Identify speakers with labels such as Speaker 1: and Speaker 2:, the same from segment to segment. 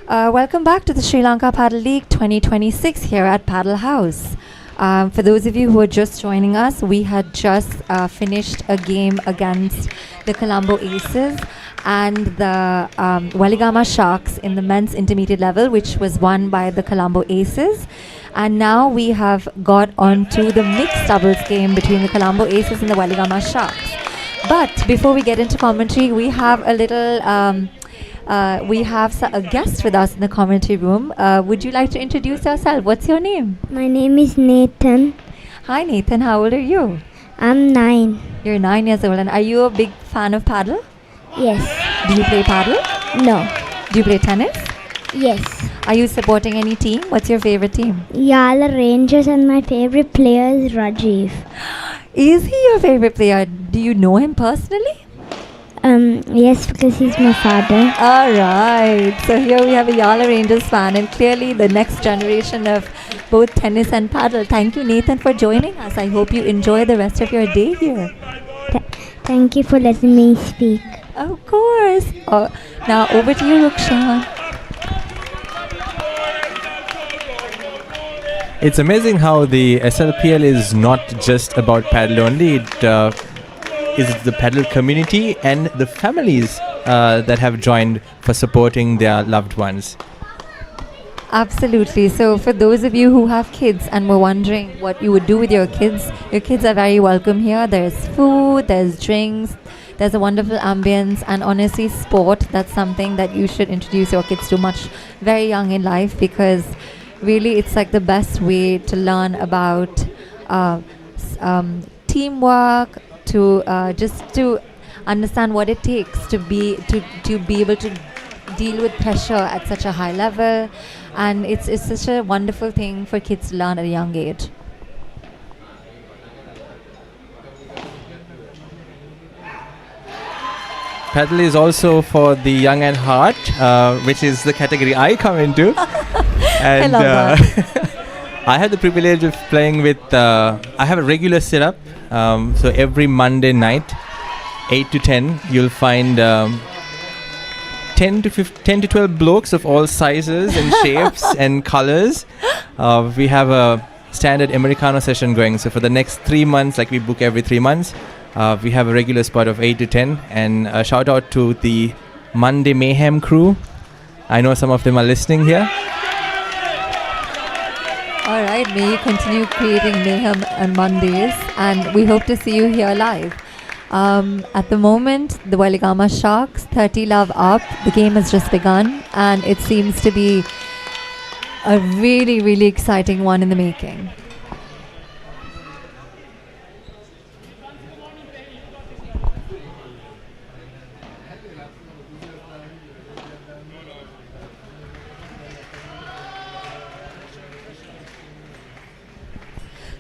Speaker 1: Welcome back to the Sri Lanka Paddle League 2026 here at Paddle House. For those of you who are just joining us, we had just finished a game against the Colombo Aces and the Weligama Sharks in the men's intermediate level, which was won by the Colombo Aces. And now we have got on to the mixed doubles game between the Colombo Aces and the Weligama Sharks. But before we get into commentary, we have a little... a guest with us in the commentary room. Would you like to introduce yourself? What's your name?
Speaker 2: My name is Nathan.
Speaker 1: Hi Nathan, how old are you?
Speaker 2: I'm 9.
Speaker 1: You're 9 years old, and are you a big fan of paddle?
Speaker 2: Yes.
Speaker 1: Do you play paddle?
Speaker 2: No.
Speaker 1: Do you play tennis?
Speaker 2: Yes.
Speaker 1: Are you supporting any team? What's your favorite team?
Speaker 2: Yala Rangers, and my favorite player is Rajiv.
Speaker 1: Is he your favorite player? Do you know him personally?
Speaker 2: Yes, because he's my father.
Speaker 1: Alright, so here we have a Yala Rangers fan and clearly the next generation of both tennis and paddle. Thank you Nathan for joining us. I hope you enjoy the rest of your day here.
Speaker 2: Thank you for letting me speak.
Speaker 1: Of course. Now over to you, Rukshan.
Speaker 3: It's amazing how the SLPL is not just about paddle only. It is the paddle community and the families that have joined for supporting their loved ones.
Speaker 1: Absolutely. So for those of you who have kids and were wondering what you would do with your kids are very welcome here. There's food, there's drinks, there's a wonderful ambience, and honestly sport, that's something that you should introduce your kids to very young in life, because really it's like the best way to learn about teamwork, to just to understand what it takes to be able to deal with pressure at such a high level, and it's such a wonderful thing for kids to learn at a young age.
Speaker 3: Paddle is also for the young at heart, which is the category I come into. And
Speaker 1: I love that.
Speaker 3: I had the privilege of playing with, I have a regular setup. So every Monday night, 8 to 10, you'll find 10 to 12 blokes of all sizes and shapes and colors. We have a standard Americano session going. So for the next 3 months, like we book every 3 months, we have a regular spot of 8 to 10. And a shout out to the Monday Mayhem crew. I know some of them are listening here.
Speaker 1: All right, may you continue creating mayhem on Mondays, and we hope to see you here live. At the moment, the Weligama Sharks, 30 love up. The game has just begun, and it seems to be a really, really exciting one in the making.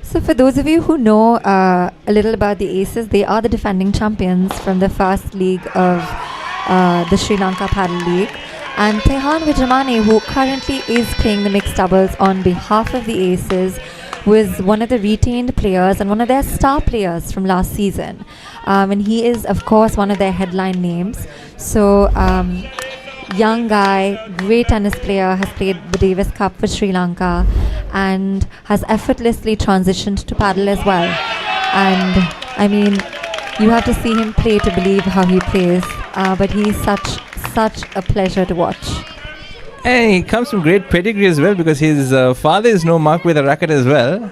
Speaker 1: So for those of you who know a little about the Aces, they are the defending champions from the first league of the Sri Lanka Paddle League. And Tehan Vijamani, who currently is playing the mixed doubles on behalf of the Aces, was one of the retained players and one of their star players from last season. And he is, of course, one of their headline names. So young guy, great tennis player, has played the Davis Cup for Sri Lanka and has effortlessly transitioned to paddle as well. And I mean, you have to see him play to believe how he plays, but he's such a pleasure to watch.
Speaker 3: And he comes from great pedigree as well, because his father is no mark with a racket as well.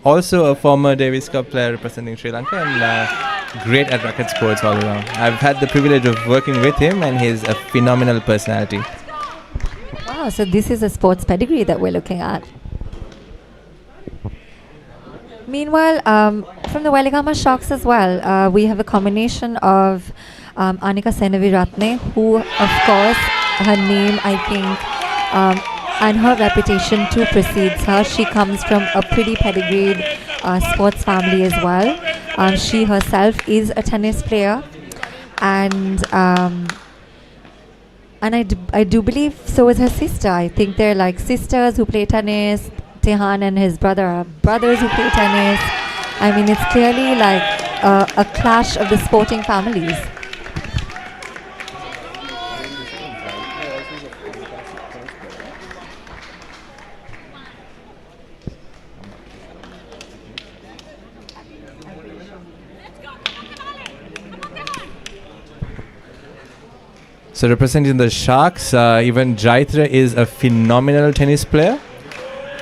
Speaker 3: Also a former Davis Cup player representing Sri Lanka, and great at racket sports all around. I've had the privilege of working with him, and he's a phenomenal personality.
Speaker 1: Wow, so this is a sports pedigree that we're looking at. Meanwhile, from the Weligama Sharks as well, we have a combination of Anika Senaviratne, who, of course, her name, I think, and her reputation too precedes her. She comes from a pretty pedigreed sports family as well. She herself is a tennis player, and I do believe so is her sister. I think they're like sisters who play tennis. Tehan and his brother are brothers who play tennis. I mean, it's clearly like a clash of the sporting families.
Speaker 3: So representing the Sharks, even Jaitra is a phenomenal tennis player.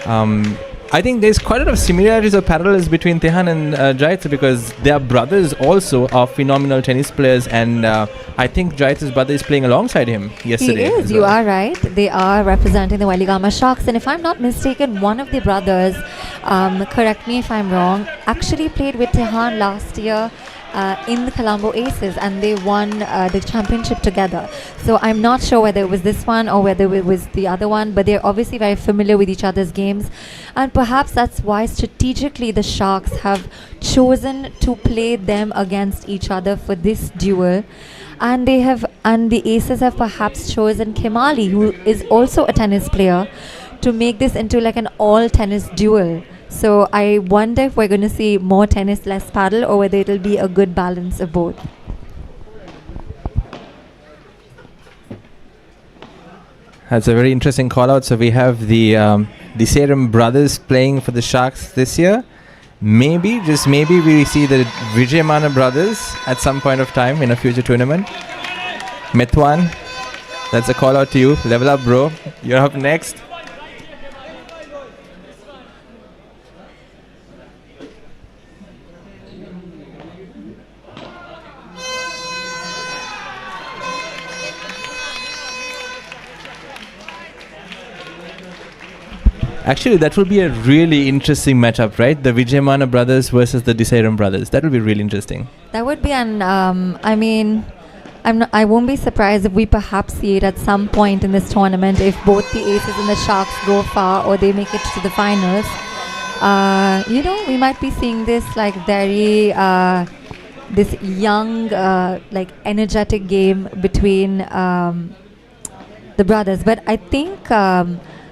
Speaker 3: I think there's quite a lot of similarities or parallels between Tehan and Jaitra, because their brothers also are phenomenal tennis players, and I think Jaitra's brother is playing alongside him yesterday.
Speaker 1: He is, you are right. They are representing the Weligama Sharks, and if I'm not mistaken, one of the brothers, correct me if I'm wrong, actually played with Tehan last year in the Colombo Aces, and they won the championship together. So I'm not sure whether it was this one or whether it was the other one, but they're obviously very familiar with each other's games, and perhaps that's why strategically the Sharks have chosen to play them against each other for this duel. And the Aces have perhaps chosen Kemali, who is also a tennis player, to make this into like an all tennis duel. So I wonder if we're going to see more tennis, less paddle, or whether it'll be a good balance of both.
Speaker 3: That's a very interesting call out. So we have the Serum brothers playing for the Sharks this year. Maybe, just maybe, we see the Weligama brothers at some point of time in a future tournament. Metwan, that's a call out to you. Level up, bro. You're up next. Actually, that will be a really interesting matchup, right? The Weligama brothers versus the Desairam brothers. That will be really interesting.
Speaker 1: That would be I won't be surprised if we perhaps see it at some point in this tournament, if both the Aces and the Sharks go far or they make it to the finals. We might be seeing this like very this young, like energetic game between the brothers. But I think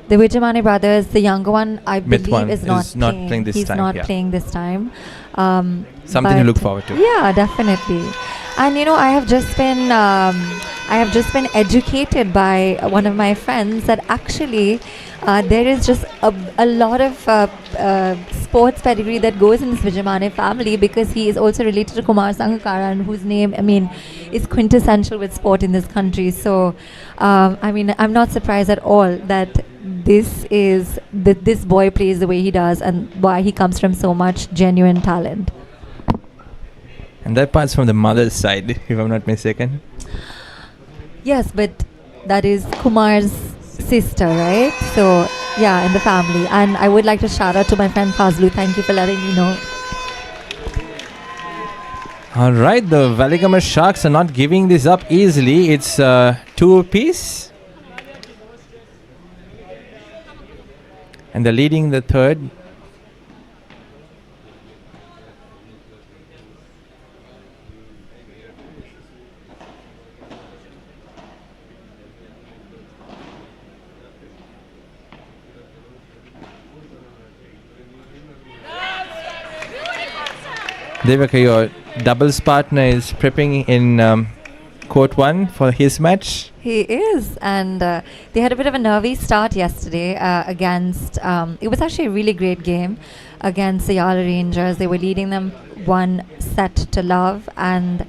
Speaker 1: the Weligama brothers, the younger one, I believe is not playing this
Speaker 3: time.
Speaker 1: He's not playing this time.
Speaker 3: Something to look forward to.
Speaker 1: Yeah, definitely. And I have just been educated by one of my friends that actually there is just a lot of sports pedigree that goes in this Weligama family, because he is also related to Kumar Sangakkara, whose name is quintessential with sport in this country. So I'm not surprised at all that this boy plays the way he does, and why he comes from so much genuine talent.
Speaker 3: And that part's from the mother's side, if I'm not mistaken.
Speaker 1: Yes, but that is Kumar's sister, right? So, yeah, in the family. And I would like to shout out to my friend Fazlu. Thank you for letting me know.
Speaker 3: All right, the Weligama Sharks are not giving this up easily. It's 2 apiece. And they're leading the third. Devaka, your doubles partner is prepping in court 1 for his match.
Speaker 1: He is, and they had a bit of a nervy start yesterday against, it was actually a really great game against the Yala Rangers. They were leading them 1-0, and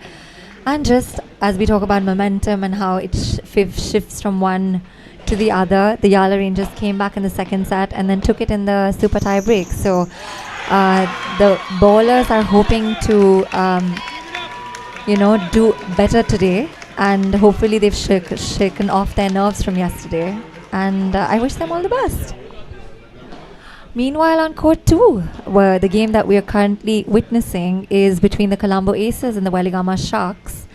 Speaker 1: just as we talk about momentum and how it shifts from one to the other, the Yala Rangers came back in the second set and then took it in the super tie break. So the bowlers are hoping to do better today, and hopefully they've shaken off their nerves from yesterday, and I wish them all the best. Meanwhile, on court 2, where the game that we are currently witnessing is between the Colombo Aces and the Weligama Sharks,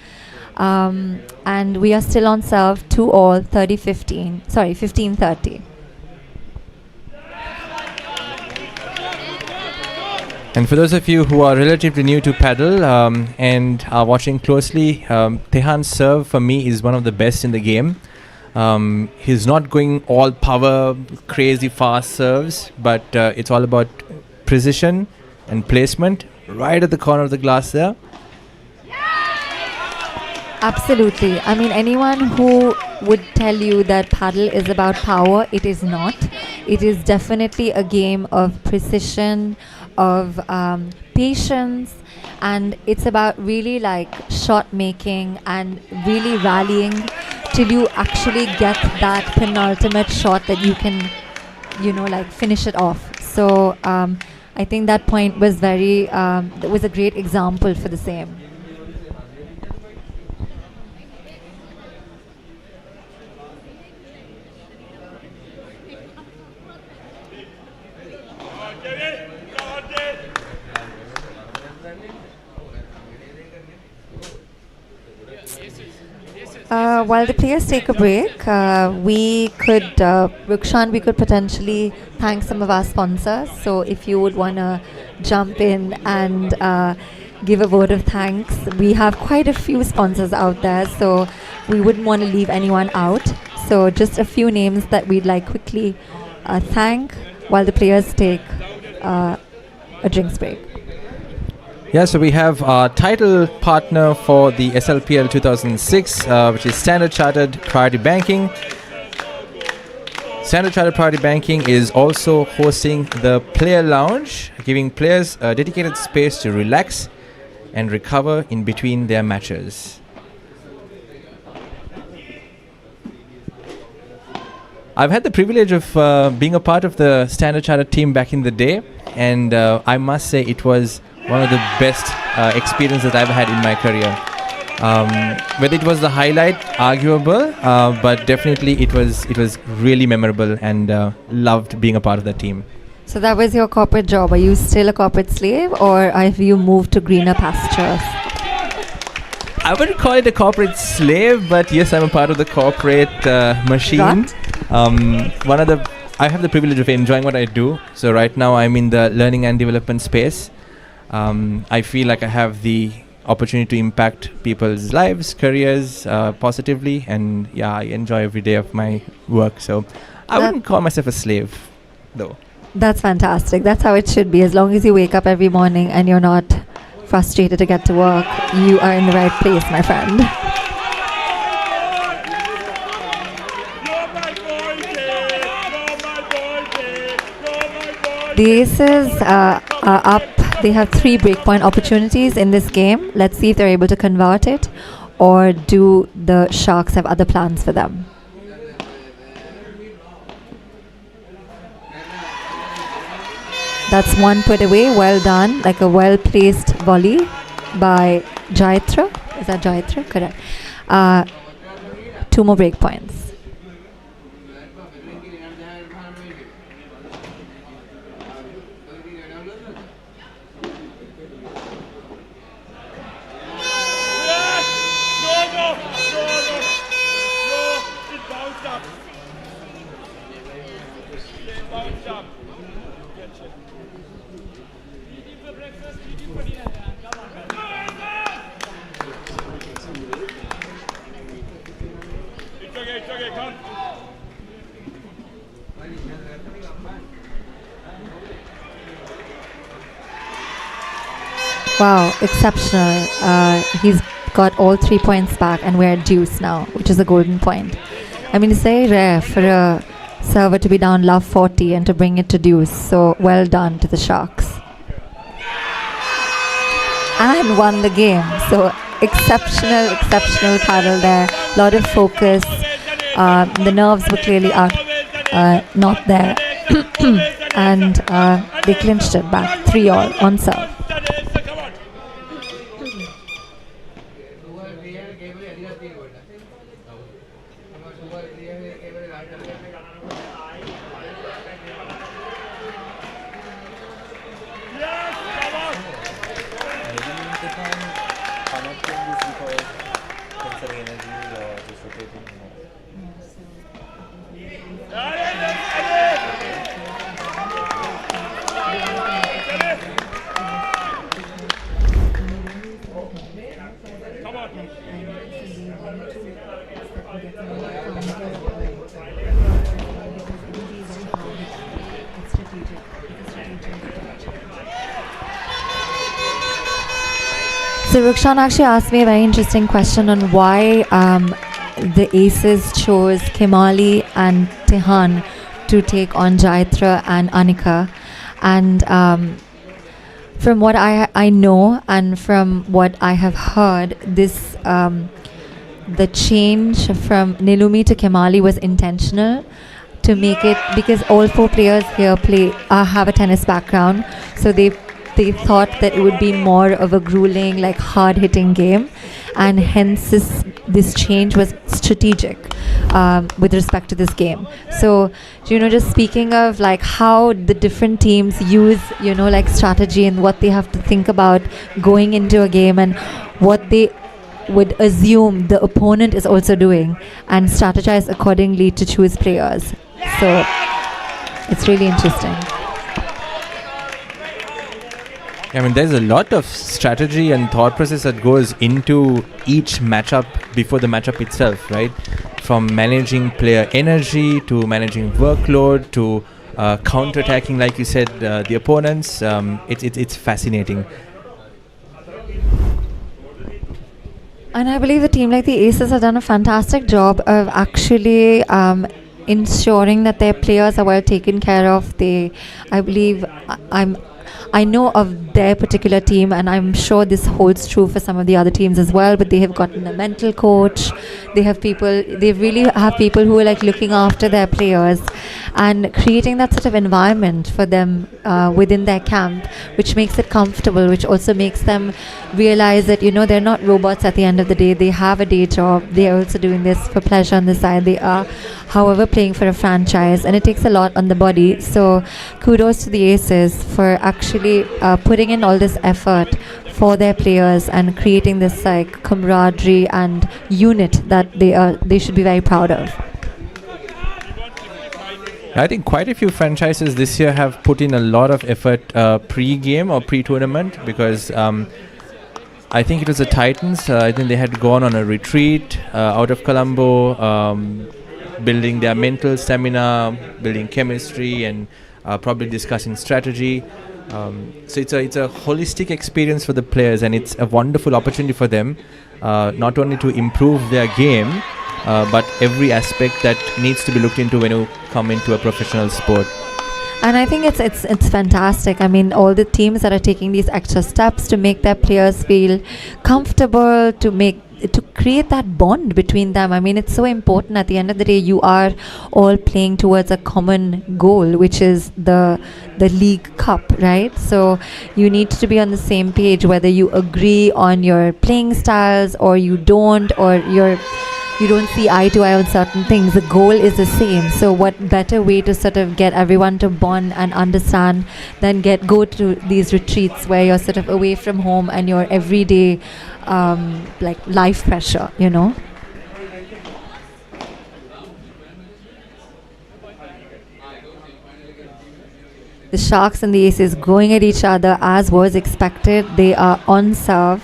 Speaker 1: and we are still on serve 2-all, 15-30.
Speaker 3: And for those of you who are relatively new to paddle and are watching closely, Tehan's serve for me is one of the best in the game. He's not going all power, crazy fast serves, but it's all about precision and placement right at the corner of the glass there.
Speaker 1: Absolutely. I mean, anyone who would tell you that paddle is about power, it is not. It is definitely a game of precision, of patience, and it's about really like shot making and really rallying till you actually get that penultimate shot that you can, like finish it off. So I think that point was was a great example for the same. While the players take a break, Rukshan, we could potentially thank some of our sponsors. So if you would want to jump in and give a vote of thanks, we have quite a few sponsors out there, so we wouldn't want to leave anyone out. So just a few names that we'd like quickly thank while the players take a drinks break.
Speaker 3: Yeah, so we have our title partner for the SLPL 2006, which is Standard Chartered Priority Banking. Standard Chartered Priority Banking is also hosting the Player Lounge, giving players a dedicated space to relax and recover in between their matches. I've had the privilege of being a part of the Standard Chartered team back in the day, and I must say it was one of the best experiences I've had in my career. Whether it was the highlight, arguable, but definitely it was really memorable, and loved being a part of the team.
Speaker 1: So that was your corporate job. Are you still a corporate slave, or have you moved to greener pastures?
Speaker 3: I wouldn't call it a corporate slave, but yes, I'm a part of the corporate machine. I have the privilege of enjoying what I do. So right now I'm in the learning and development space. I feel like I have the opportunity to impact people's lives, careers positively, and yeah, I enjoy every day of my work. So I wouldn't call myself a slave, though.
Speaker 1: That's fantastic. That's how it should be. As long as you wake up every morning and you're not frustrated to get to work, you are in the right place, my friend. The Aces are up. They have 3 breakpoint opportunities in this game. Let's see if they're able to convert it, or do the Sharks have other plans for them? That's 1 put away. Well done. Like a well-placed volley by Jaitra. Is that Jaitra? Correct. 2 more breakpoints. Wow, exceptional. He's got all 3 points back, and we're at deuce now, which is a golden point. I mean, it's very rare for a server to be down love 40 and to bring it to deuce. So well done to the Sharks. And won the game. So exceptional paddle there. A lot of focus. The nerves were clearly out, not there. And they clinched it back 3-all on serve. So Rukshan actually asked me a very interesting question on why the Aces chose Kimali and Tehan to take on Jaitra and Anika. And from what I know and from what I have heard, this the change from Nilumi to Kemali was intentional to make it, because all four players here have a tennis background, so they thought that it would be more of a grueling, like hard-hitting game, and hence this change was strategic with respect to this game. So, just speaking of like how the different teams use, like strategy and what they have to think about going into a game, and what they would assume the opponent is also doing, and strategize accordingly to choose players. So it's really interesting.
Speaker 3: I mean, there's a lot of strategy and thought process that goes into each matchup before the matchup itself, right? From managing player energy to managing workload to counter-attacking, like you said, the opponents. It's fascinating.
Speaker 1: And I believe a team like the Aces have done a fantastic job of actually ensuring that their players are well taken care of. I know of their particular team, and I'm sure this holds true for some of the other teams as well, but they have gotten a mental coach. They really have people who are like looking after their players and creating that sort of environment for them within their camp, which makes it comfortable, which also makes them realize that, they're not robots at the end of the day. They have a day job. They are also doing this for pleasure on the side. They are, however, playing for a franchise, and it takes a lot on the body. So kudos to the Aces for actually putting in all this effort for their players and creating this like camaraderie and unit that they should be very proud of.
Speaker 3: I think quite a few franchises this year have put in a lot of effort pre-game or pre-tournament, because I think it was the Titans. I think they had gone on a retreat out of Colombo, building their mental stamina, building chemistry, and probably discussing strategy. So it's a holistic experience for the players, and it's a wonderful opportunity for them, not only to improve their game, but every aspect that needs to be looked into when you come into a professional sport.
Speaker 1: And I think it's fantastic. I mean, all the teams that are taking these extra steps to make their players feel comfortable, to create that bond between them. I mean, it's so important. At the end of the day, you are all playing towards a common goal, which is the League Cup, right? So you need to be on the same page, whether you agree on your playing styles or you don't, or you don't see eye to eye on certain things. The goal is the same. So what better way to sort of get everyone to bond and understand than go to these retreats where you're sort of away from home and your everyday like life pressure, The Sharks and the Aces going at each other as was expected. They are on serve.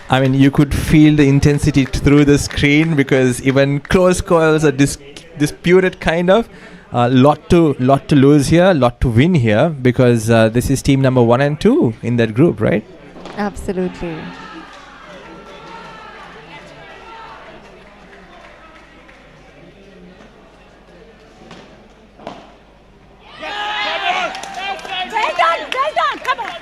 Speaker 3: I mean, you could feel the intensity through the screen, because even close calls are disputed kind of. Lot to lose here, lot to win here, because this is team number 1 and 2 in that group, right?
Speaker 1: Absolutely.
Speaker 4: Well done, come on.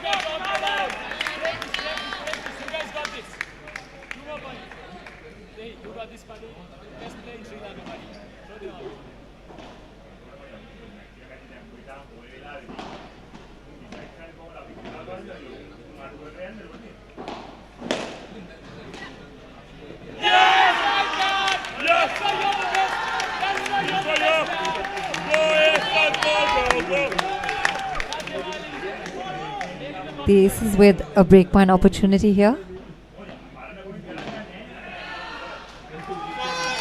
Speaker 1: The Aces with a breakpoint opportunity here.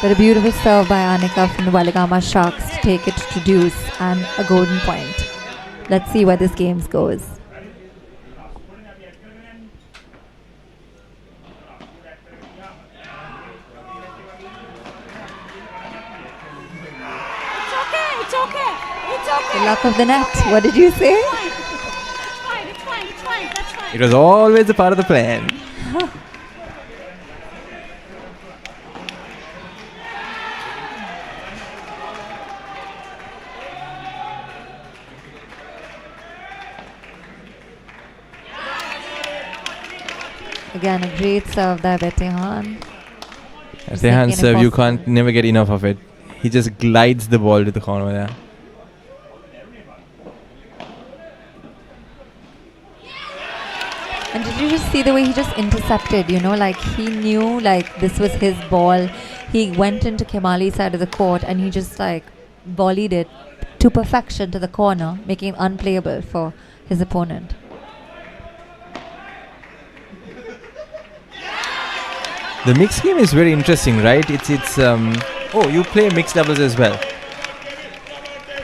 Speaker 1: But a beautiful serve by Anika from the Weligama Sharks to take it to deuce and a golden point. Let's see where this game goes.
Speaker 4: It's okay.
Speaker 1: The luck of the net. What did you say?
Speaker 4: It's fine, that's fine.
Speaker 3: It was always a part of the plan.
Speaker 1: Again, a great serve there by Tehan.
Speaker 3: Rehan
Speaker 1: making it
Speaker 3: serve, you
Speaker 1: possible.
Speaker 3: can't never get enough of it. He just glides the ball to the corner there.
Speaker 1: And did you just see the way he just intercepted, like he knew like this was his ball. He went into Kemali's side of the court and he just like volleyed it to perfection to the corner, making it unplayable for his opponent.
Speaker 3: The mixed game is very interesting, right? Oh, you play mixed doubles as well.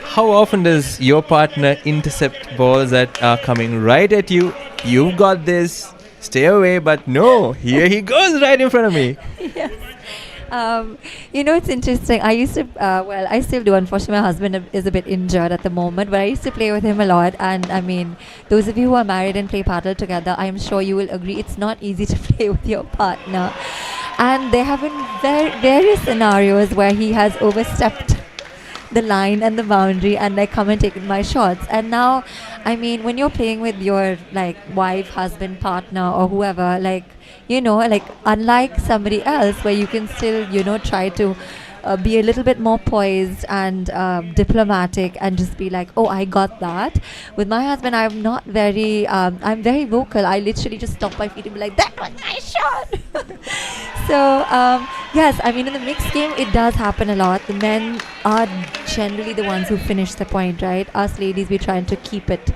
Speaker 3: How often does your partner intercept balls that are coming right at you? You've got this, stay away, but no, here he goes right in front of me.
Speaker 1: Yes. It's interesting. I used to, I still do. Unfortunately, my husband is a bit injured at the moment, but I used to play with him a lot. And I mean, those of you who are married and play paddle together, I'm sure you will agree it's not easy to play with your partner. And there have been various scenarios where he has overstepped the line and the boundary and like come and taken my shots. And now, I mean, when you're playing with your like wife, husband, partner or whoever, like unlike somebody else where you can still try to be a little bit more poised and diplomatic and just be like, oh, I got that. With my husband, I'm not very I'm very vocal. I literally just stop my feet and be like, that was my shot. So yes, I mean, in the mixed game it does happen a lot. The men are generally the ones who finish the point, right? Us ladies, we're trying to keep it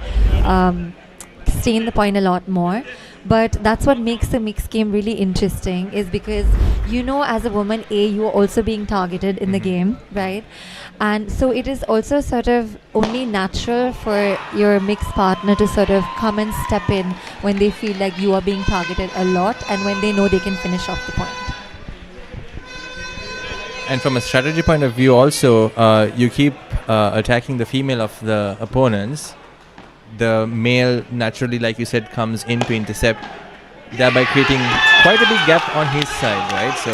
Speaker 1: stay in the point a lot more. But that's what makes the mixed game really interesting, is because as a woman, you are also being targeted in the game, right? And so it is also sort of only natural for your mixed partner to sort of come and step in when they feel like you are being targeted a lot and when they know they can finish off the point.
Speaker 3: And from a strategy point of view also, you keep attacking the female of the opponents. The male naturally, like you said, comes in to intercept, thereby creating quite a big gap on his side, right? So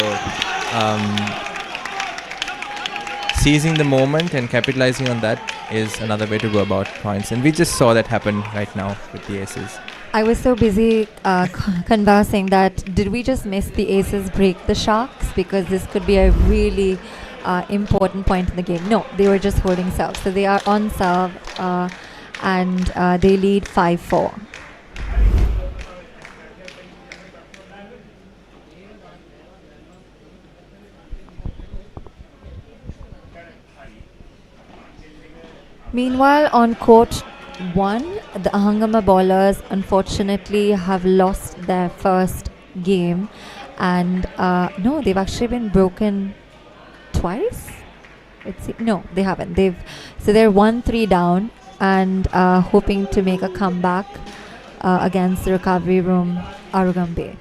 Speaker 3: seizing the moment and capitalizing on that is another way to go about points. And we just saw that happen right now with the aces.
Speaker 1: I was so busy conversing that did we just miss the aces break the sharks? Because this could be a really important point in the game. No, they were just holding serve. So they are on serve. And they lead 5-4. Meanwhile, on court 1, the Ahangama bowlers unfortunately have lost their first game. And no, they've actually been broken twice. No, they haven't. So they're 1-3 down. And hoping to make a comeback against the recovery room, Arugambe.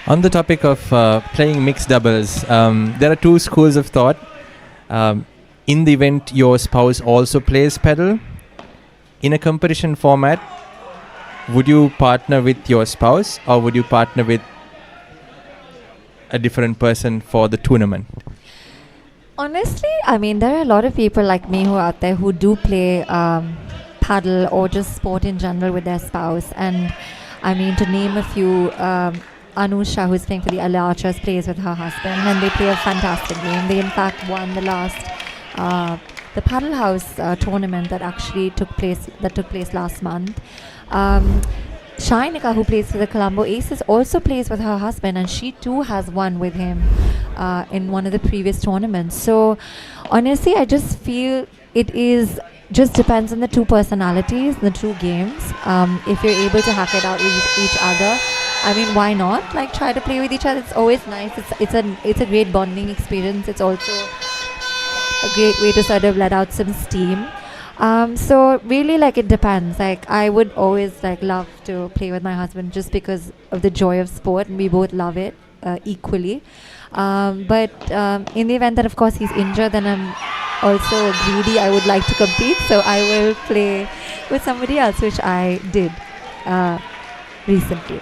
Speaker 3: On the topic of playing mixed doubles, there are two schools of thought. In the event your spouse also plays paddle, in a competition format, would you partner with your spouse or would you partner with a different person for the tournament?
Speaker 1: Honestly, I mean, there are a lot of people like me who are out there who do play paddle or just sport in general with their spouse. And I mean, to name a few, Anusha, who's playing for the LA Archers, plays with her husband, and they play a fantastic game. They in fact won the last the Paddle House tournament that took place last month. Shainika, who plays for the Colombo Aces, also plays with her husband, and she too has won with him in one of the previous tournaments. So honestly, I just feel it is just depends on the two personalities, the two games. If you're able to hack it out with each other, I mean, why not? Like, try to play with each other. It's always nice. It's a great bonding experience. It's also a great way to sort of let out some steam. So really, like, it depends. Like, I would always like love to play with my husband just because of the joy of sport, and we both love it equally. But in the event that, of course, he's injured, then I'm also greedy. I would like to compete, so I will play with somebody else, which I did recently.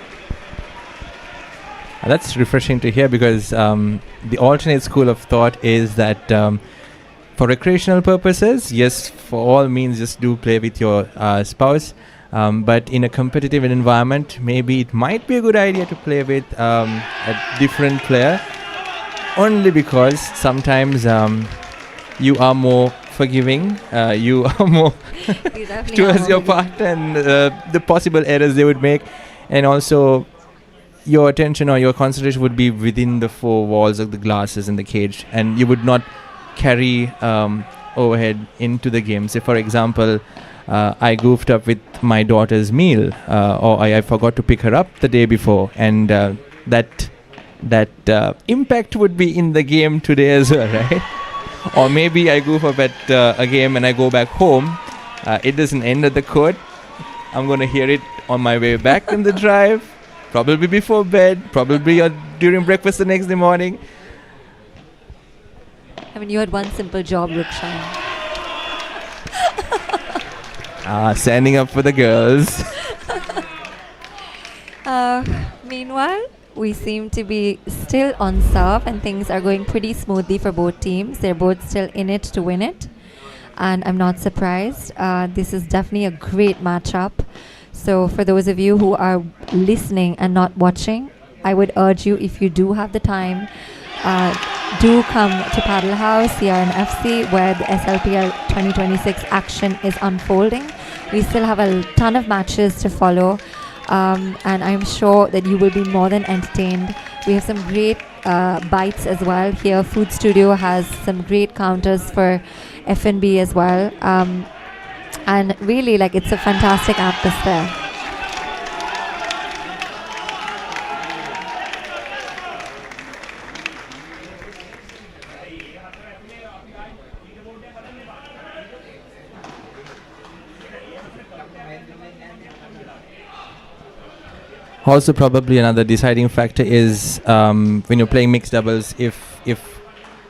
Speaker 3: That's refreshing to hear, because the alternate school of thought is that for recreational purposes, yes, for all means, just do play with your spouse. But in a competitive environment, maybe it might be a good idea to play with a different player, only because sometimes you are more forgiving, you are more towards your partner, and the possible errors they would make, and also your attention or your concentration would be within the four walls of the glasses in the cage, and you would not carry overhead into the game. Say, for example, I goofed up with my daughter's meal, or I forgot to pick her up the day before, and that impact would be in the game today as well, right? Or maybe I goof up at a game and I go back home. It doesn't end at the court. I'm going to hear it on my way back in the drive, probably before bed, probably during breakfast the next day morning.
Speaker 1: I mean, you had one simple job, Rukshan.
Speaker 3: Standing up for the girls.
Speaker 1: Meanwhile, we seem to be still on serve, and things are going pretty smoothly for both teams. They're both still in it to win it, and I'm not surprised. This is definitely a great matchup. So for those of you who are listening and not watching, I would urge you, if you do have the time, do come to Paddle House here in FC, where the SLPL 2026 action is unfolding. We still have a ton of matches to follow, and I'm sure that you will be more than entertained. We have some great bites as well here. Food Studio has some great counters for F&B as well, and really, like, it's a fantastic atmosphere.
Speaker 3: Also, probably another deciding factor is when you're playing mixed doubles, if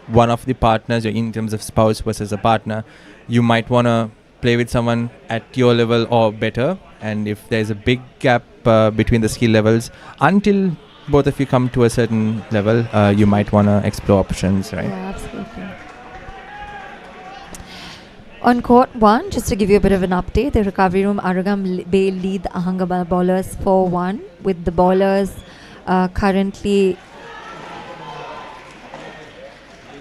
Speaker 3: one of the partners, or in terms of spouse versus a partner, you might want to play with someone at your level or better, and if there's a big gap between the skill levels, until both of you come to a certain level, you might want to explore options, right?
Speaker 1: Yeah, absolutely. On court 1, just to give you a bit of an update, the recovery room Arugam Bay lead the Ahangabad bowlers 4-1, with the bowlers currently,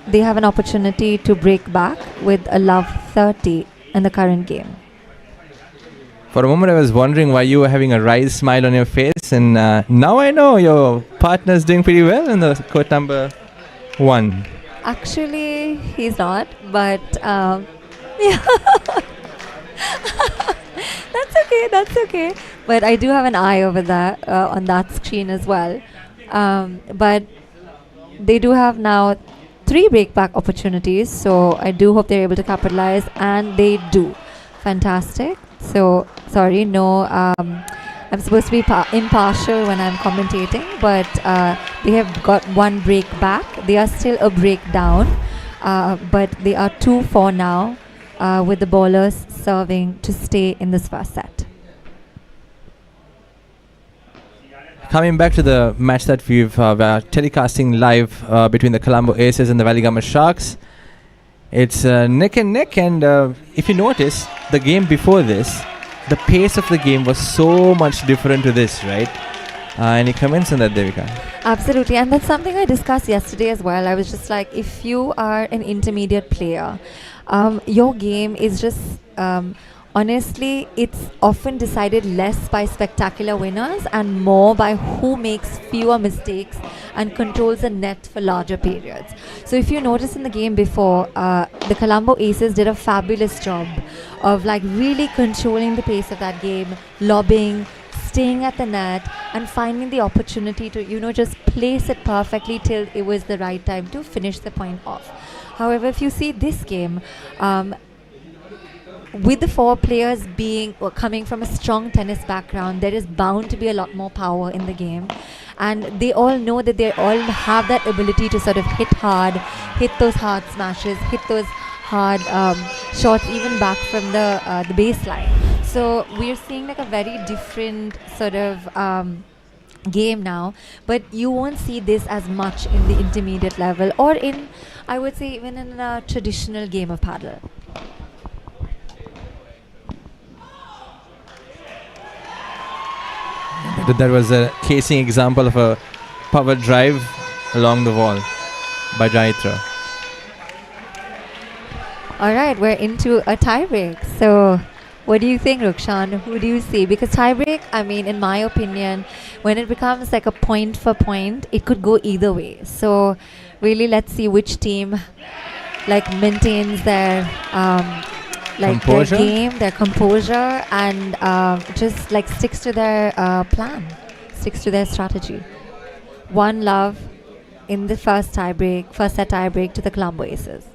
Speaker 1: they have an opportunity to break back with a love 30 in the current game.
Speaker 3: For a moment I was wondering why you were having a wry smile on your face, and now I know your partner's doing pretty well in the court number 1.
Speaker 1: Actually, he's not, but yeah. That's okay. But I do have an eye over there on that screen as well. But they do have now 3 breakback opportunities, so I do hope they're able to capitalize, and they do. Fantastic. So sorry, no, I'm supposed to be impartial when I'm commentating, but they have got 1 break back. They are still a break down, but they are 2-4 now, with the bowlers serving to stay in this first set.
Speaker 3: Coming back to the match that we've telecasting live between the Colombo Aces and the Weligama Sharks, it's neck and neck, and if you notice, the game before this, the pace of the game was so much different to this, right? Any comments on that, Devika?
Speaker 1: Absolutely, and that's something I discussed yesterday as well. I was just like, if you are an intermediate player, your game is just honestly, it's often decided less by spectacular winners and more by who makes fewer mistakes and controls the net for larger periods. So, if you notice in the game before, the Colombo Aces did a fabulous job of like really controlling the pace of that game, lobbing, staying at the net, and finding the opportunity to, just place it perfectly till it was the right time to finish the point off. However, if you see this game, with the four players being or coming from a strong tennis background, there is bound to be a lot more power in the game, and they all know that they all have that ability to sort of hit hard, hit those hard smashes, hit those hard shots even back from the baseline. So we're seeing like a very different sort of game now, but you won't see this as much in the intermediate level or in, I would say, even in a traditional game of paddle.
Speaker 3: That was a casing example of a power drive along the wall by Jaitra.
Speaker 1: All right, we're into a tiebreak. So, what do you think, Rukshan? Who do you see? Because tiebreak, I mean, in my opinion, when it becomes like a point for point, it could go either way. So, really, let's see which team like maintains their
Speaker 3: Composure?
Speaker 1: their game, their composure, and just like sticks to their plan, sticks to their strategy. One love in the first set tiebreak to the Colombo Aces.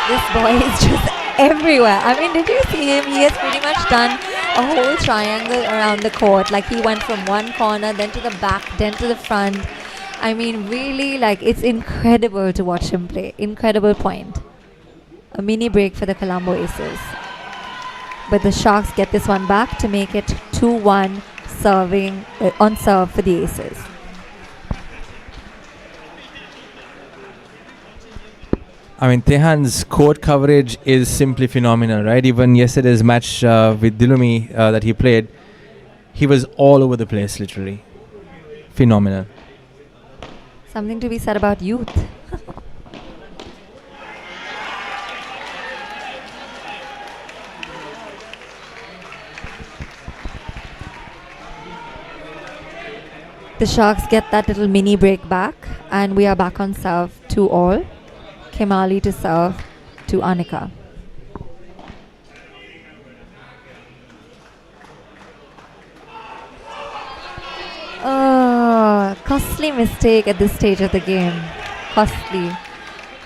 Speaker 1: This boy is just everywhere. I mean, did you see him? He has pretty much done a whole triangle around the court. Like he went from one corner, then to the back, then to the front. I mean, really, like it's incredible to watch him play. Incredible point. A mini break for the Colombo Aces. But the Sharks get this one back to make it 2-1 serving on serve for the Aces.
Speaker 3: I mean, Tehan's court coverage is simply phenomenal, right? Even yesterday's match with Dilumi that he played, he was all over the place, literally. Phenomenal.
Speaker 1: Something to be said about youth. The Sharks get that little mini break back, and we are back on serve 2-all. Kemali to serve to Anika. Costly mistake at this stage of the game. Costly.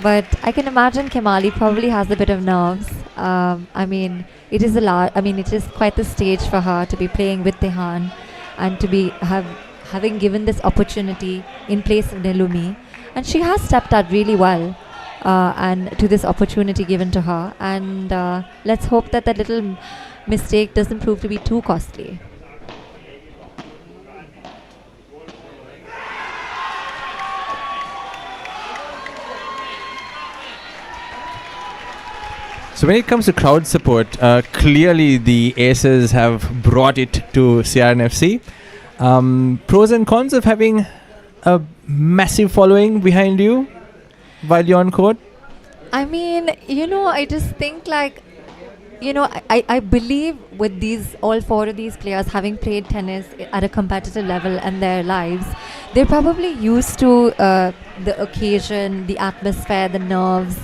Speaker 1: But I can imagine Kemali probably has a bit of nerves. I mean, it is it is quite the stage for her to be playing with Tehan and to be having given this opportunity in place of Nilumi. And she has stepped out really well. And to this opportunity given to her, and let's hope that little mistake doesn't prove to be too costly.
Speaker 3: So when it comes to crowd support, clearly the Aces have brought it to CRNFC. Pros and cons of having a massive following behind you while you're on court?
Speaker 1: I mean, I just think like, I believe with all four of these players having played tennis at a competitive level in their lives, they're probably used to the occasion, the atmosphere, the nerves,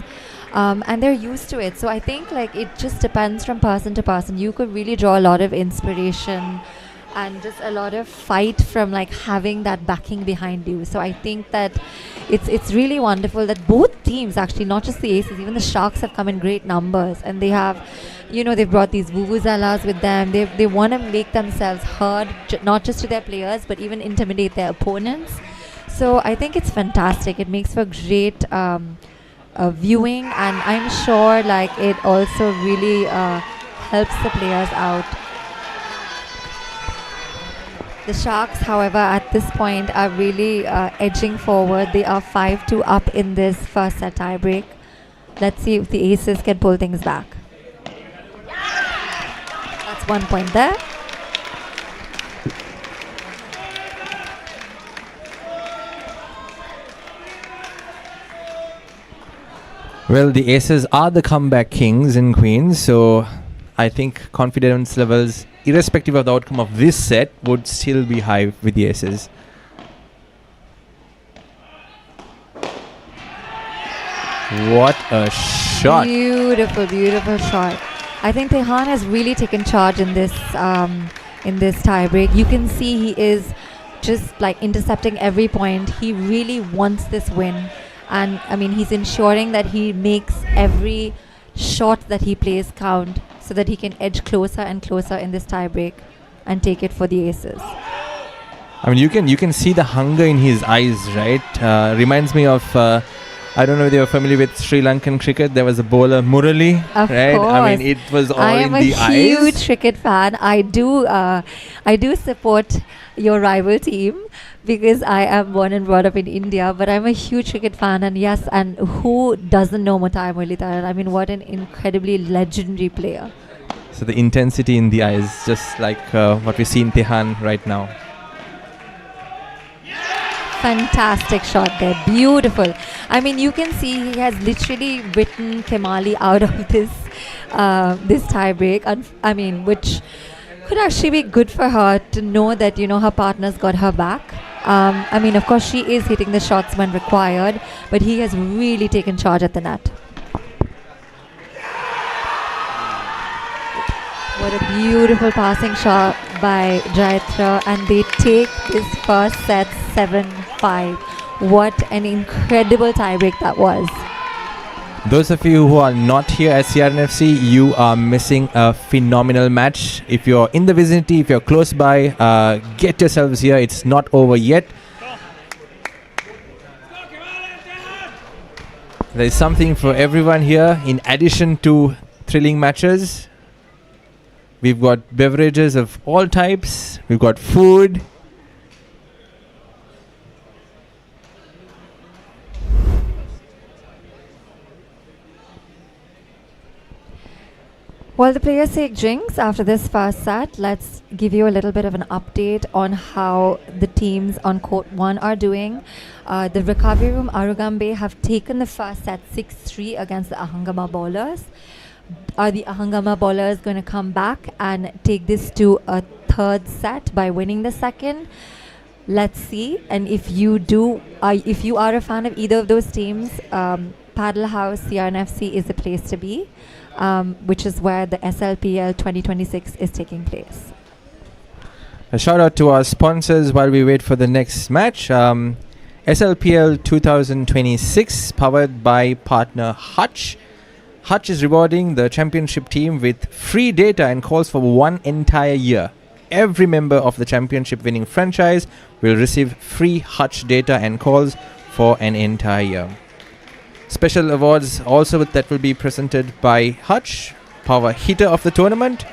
Speaker 1: and they're used to it. So I think like it just depends from person to person. You could really draw a lot of inspiration and just a lot of fight from like having that backing behind you. So I think that it's really wonderful that both teams, actually not just the Aces, even the Sharks have come in great numbers, and they have, they've brought these vuvuzelas with them. They want to make themselves heard, not just to their players but even intimidate their opponents. So I think it's fantastic. It makes for great viewing, and I'm sure like it also really helps the players out. The Sharks, however, at this point are really edging forward. They are 5-2 up in this first set tiebreak. Let's see if the Aces can pull things back. That's 1 point there.
Speaker 3: Well, the Aces are the comeback kings and queens, so I think confidence levels, irrespective of the outcome of this set, would still be high with the Aces. What a shot!
Speaker 1: Beautiful, beautiful shot. I think Tehan has really taken charge in this tiebreak. You can see he is just like intercepting every point. He really wants this win, and I mean he's ensuring that he makes every shot that he plays count, so that he can edge closer and closer in this tiebreak and take it for the Aces.
Speaker 3: I mean, you can see the hunger in his eyes, right? Reminds me of. I don't know if you're familiar with Sri Lankan cricket. There was a bowler, Murali,
Speaker 1: Of
Speaker 3: right?
Speaker 1: course.
Speaker 3: I mean, it was all
Speaker 1: I
Speaker 3: in
Speaker 1: am a
Speaker 3: the eyes.
Speaker 1: huge cricket fan. I do support your rival team because I am born and brought up in India. But I'm a huge cricket fan, and yes, and who doesn't know Mutai Muralitharan? I mean, what an incredibly legendary player.
Speaker 3: So the intensity in the eyes, just like what we see in Tehan right now.
Speaker 1: Fantastic shot there. Beautiful. I mean, you can see he has literally written Kemali out of this tiebreak. I mean, which could actually be good for her to know that, you know, her partner's got her back. I mean, of course, she is hitting the shots when required, but he has really taken charge at the net. What a beautiful passing shot by Jaitra, and they take this first set 7-5. What an incredible tiebreak that was.
Speaker 3: Those of you who are not here at CRNFC, you are missing a phenomenal match. If you're in the vicinity, if you're close by, get yourselves here. It's not over yet. There's something for everyone here. In addition to thrilling matches, we've got beverages of all types. We've got food.
Speaker 1: While the players take drinks after this first set, let's give you a little bit of an update on how the teams on court 1 are doing. The recovery room Arugambe have taken the first set 6-3 against the Ahangama bowlers. Are the Ahangama bowlers going to come back and take this to a third set by winning the second? Let's see. And if you are a fan of either of those teams, Paddle House CRNFC is the place to be, which is where the SLPL 2026 is taking place.
Speaker 3: A shout out to our sponsors while we wait for the next match. SLPL 2026, powered by partner Hutch. Hutch is rewarding the championship team with free data and calls for 1 entire year. Every member of the championship winning franchise will receive free Hutch data and calls for an entire year. Special awards also that will be presented by Hutch: Power Hitter of the Tournament,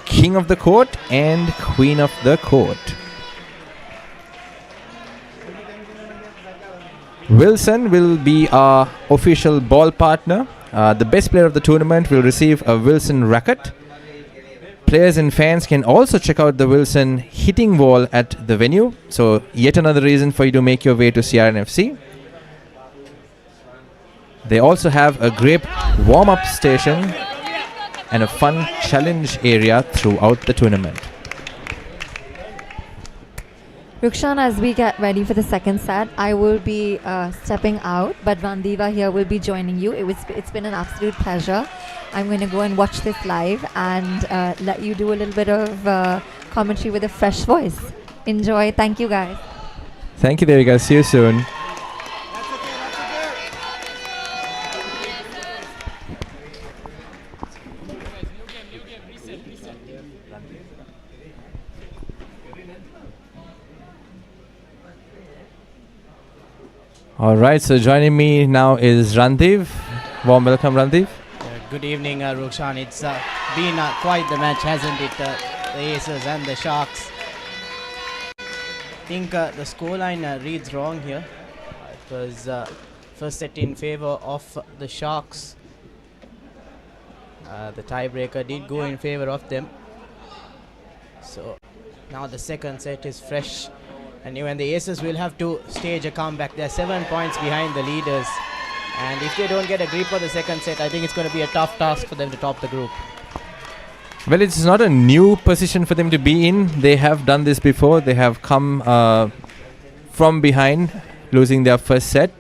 Speaker 3: King of the Court, and Queen of the Court. Wilson will be our official ball partner. The best player of the tournament will receive a Wilson racket. Players and fans can also check out the Wilson hitting wall at the venue. So yet another reason for you to make your way to CRNFC. They also have a great warm-up station and a fun challenge area throughout the tournament.
Speaker 1: Rukshan, as we get ready for the second set, I will be stepping out, but Randiva here will be joining you. It's been an absolute pleasure. I'm going to go and watch this live and let you do a little bit of commentary with a fresh voice. Enjoy. Thank you, guys.
Speaker 3: Thank you, Devika. See you soon. All right, so joining me now is Randiv. Warm welcome, Randiv.
Speaker 5: Good evening, Rukshan. It's been quite the match, hasn't it? The Aces and the Sharks. I think the scoreline reads wrong here. It was first set in favor of the Sharks. The tiebreaker did go in favor of them. So now the second set is fresh. And even the Aces will have to stage a comeback. They're 7 points behind the leaders. And if they don't get a grip for the second set, I think it's going to be a tough task for them to top the group.
Speaker 3: Well, it's not a new position for them to be in. They have done this before. They have come from behind, losing their first set.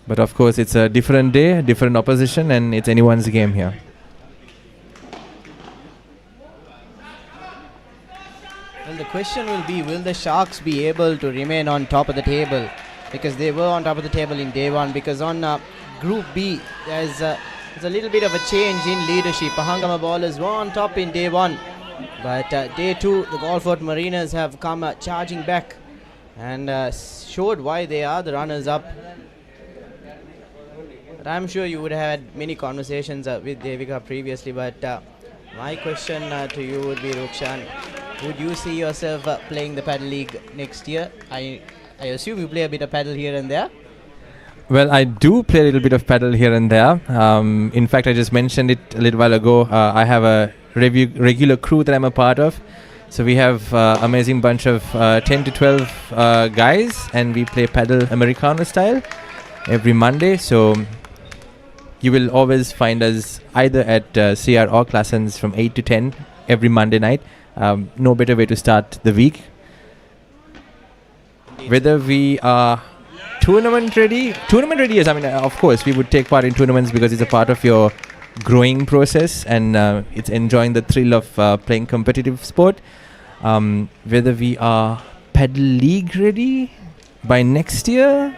Speaker 3: But of course, it's a different day, different opposition, and it's anyone's game here.
Speaker 5: Well, the question will be, will the Sharks be able to remain on top of the table? Because they were on top of the table in day one. Because on Group B, there's a little bit of a change in leadership. Weligama Ballers were on top in day one. But day two, the Golfort Mariners have come charging back and showed why they are the runners-up. But I'm sure you would have had many conversations with Devika previously. But my question to you would be, Rukshan, would you see yourself playing the Paddle League next year? I assume you play a bit of paddle here and there.
Speaker 3: Well, I do play a little bit of paddle here and there. In fact, I just mentioned it a little while ago. I have a regular crew that I'm a part of. So we have amazing bunch of 10 to 12 guys, and we play paddle Americano style every Monday. So you will always find us either at CR or Classens from 8 to 10 every Monday night. No better way to start the week. Whether we are tournament ready is, I mean, of course, we would take part in tournaments because it's a part of your growing process, and it's enjoying the thrill of playing competitive sport. Whether we are Paddle League ready by next year,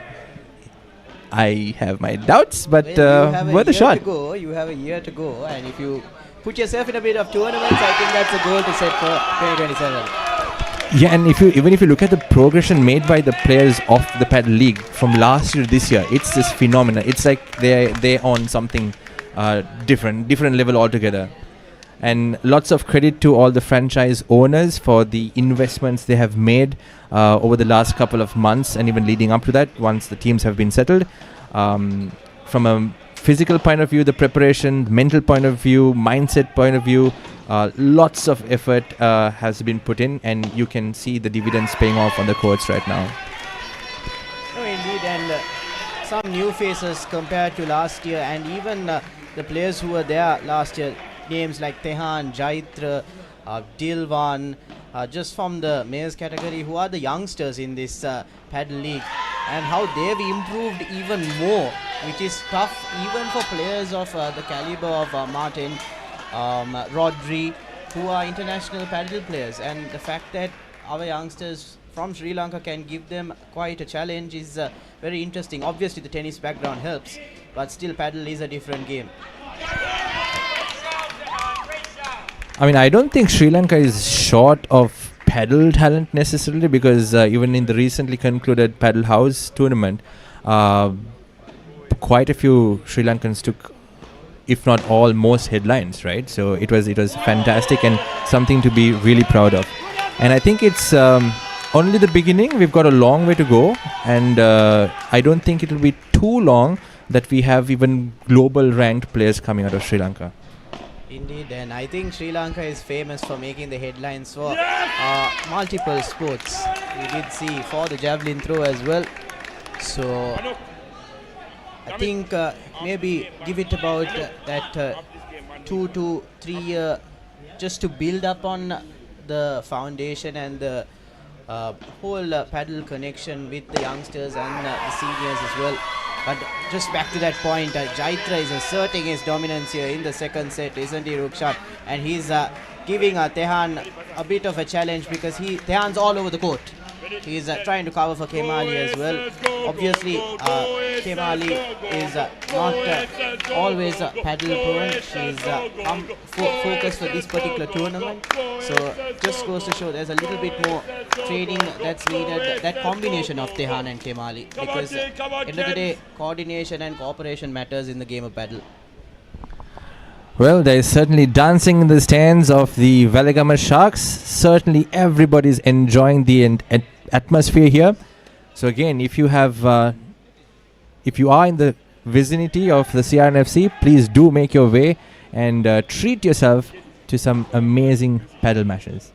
Speaker 3: I have my doubts, but worth a shot.
Speaker 5: You have a year to go, and if you put yourself in a bit of tournaments, I think that's a goal to set for 2027.
Speaker 3: Yeah, and even if you look at the progression made by the players of the Paddle League from last year to this year, it's just phenomenal. It's like they're on something different level altogether. And lots of credit to all the franchise owners for the investments they have made over the last couple of months, and even leading up to that, once the teams have been settled. From a physical point of view, the preparation, mental point of view, mindset point of view, lots of effort has been put in, and you can see the dividends paying off on the courts right now.
Speaker 5: No, indeed, and some new faces compared to last year, and even the players who were there last year, names like Tehan, Jaitra, Dilwan, just from the males category, who are the youngsters in this Paddle League, and how they've improved even more, which is tough even for players of the caliber of Martin, Rodri, who are international paddle players. And the fact that our youngsters from Sri Lanka can give them quite a challenge is very interesting. Obviously the tennis background helps, but still paddle is a different game.
Speaker 3: I mean, I don't think Sri Lanka is short of paddle talent necessarily, because even in the recently concluded Paddle House tournament, quite a few Sri Lankans took, if not all, most headlines, right? So it was fantastic and something to be really proud of. And I think it's only the beginning. We've got a long way to go, and I don't think it will be too long that we have even global ranked players coming out of Sri Lanka.
Speaker 5: Indeed, and I think Sri Lanka is famous for making the headlines for multiple sports. We did see for the javelin throw as well. So I think maybe give it about that 2 to 3 year just to build up on the foundation and the whole paddle connection with the youngsters and the seniors as well. But just back to that point, Jaitra is asserting his dominance here in the second set, isn't he, Rukshan? And he's giving Tehan a bit of a challenge, because Tehan's all over the court. He's trying to cover for Kemali as well. Obviously, Kemali is not always paddle prone. She's focused for this particular tournament. So just goes to show there's a little bit more training that's needed, that combination of Tehan and Kemali, because at the end of the day, coordination and cooperation matters in the game of paddle.
Speaker 3: Well, there is certainly dancing in the stands of the Weligama Sharks. Certainly everybody's enjoying the atmosphere here. So again, if you are in the vicinity of the CRNFC, please do make your way and treat yourself to some amazing paddle matches.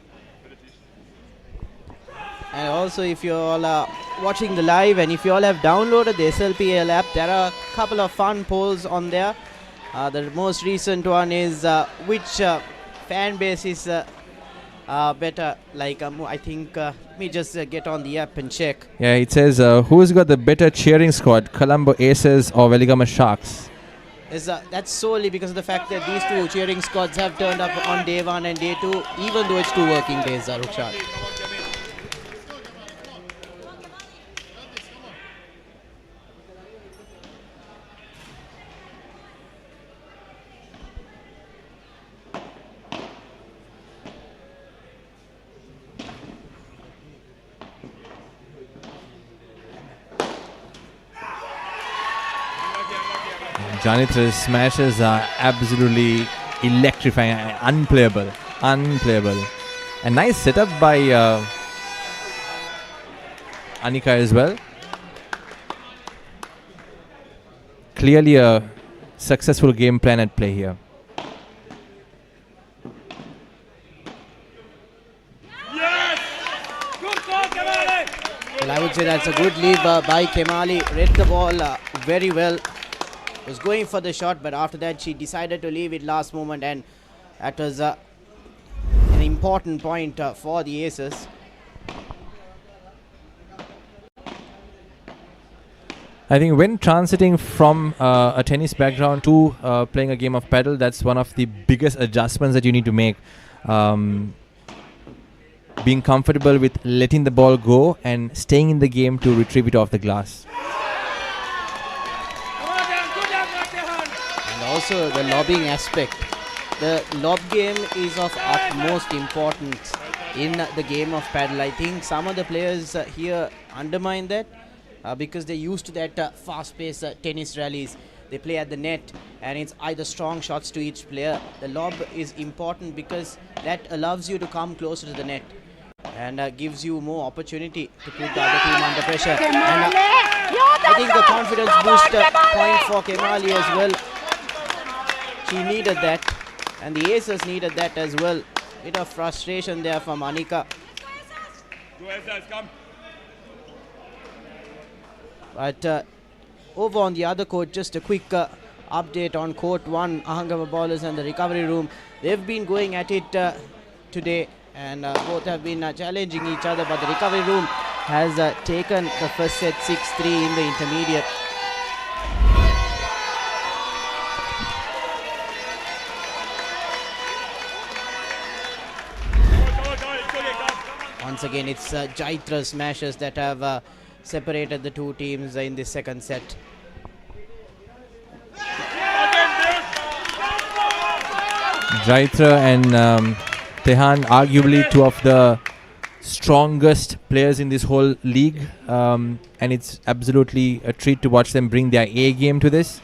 Speaker 5: And also, if you all are watching the live and if you all have downloaded the SLPL app, there are a couple of fun polls on there. The most recent one is which fan base is better. Like I think let me just get on the app and check.
Speaker 3: Yeah, it says who's got the better cheering squad, Colombo Aces or Weligama Sharks?
Speaker 5: That's solely because of the fact that these two cheering squads have turned up on day 1 and day 2, even though it's 2 working days, Rukshan.
Speaker 3: Janitra's smashes are absolutely electrifying, unplayable. A nice setup by Anika as well. Clearly a successful game plan at play here.
Speaker 5: Well, I would say that's a good lead by Kemali. Read the ball very well. Was going for the shot, but after that she decided to leave it last moment, and that was an important point for the Aces.
Speaker 3: I think when transiting from a tennis background to playing a game of paddle, that's one of the biggest adjustments that you need to make. Being comfortable with letting the ball go and staying in the game to retrieve it off the glass.
Speaker 5: And also the lobbing aspect. The lob game is of utmost importance in the game of paddle. I think some of the players here undermine that because they're used to that fast-paced tennis rallies. They play at the net and it's either strong shots to each player. The lob is important because that allows you to come closer to the net and gives you more opportunity to put the other team under pressure. And I think the confidence boost point for Kemali as well. She needed that, and the Aces needed that as well. Bit of frustration there from Anika. But over on the other court, just a quick update on court 1, Ahangama ballers and the recovery room. They've been going at it today, and both have been challenging each other, but the recovery room has taken the first set 6-3 in the intermediate. Once again, it's Jaitra smashes that have separated the two teams in the second set.
Speaker 3: Jaitra and Tehan, arguably two of the strongest players in this whole league, and it's absolutely a treat to watch them bring their A game to this.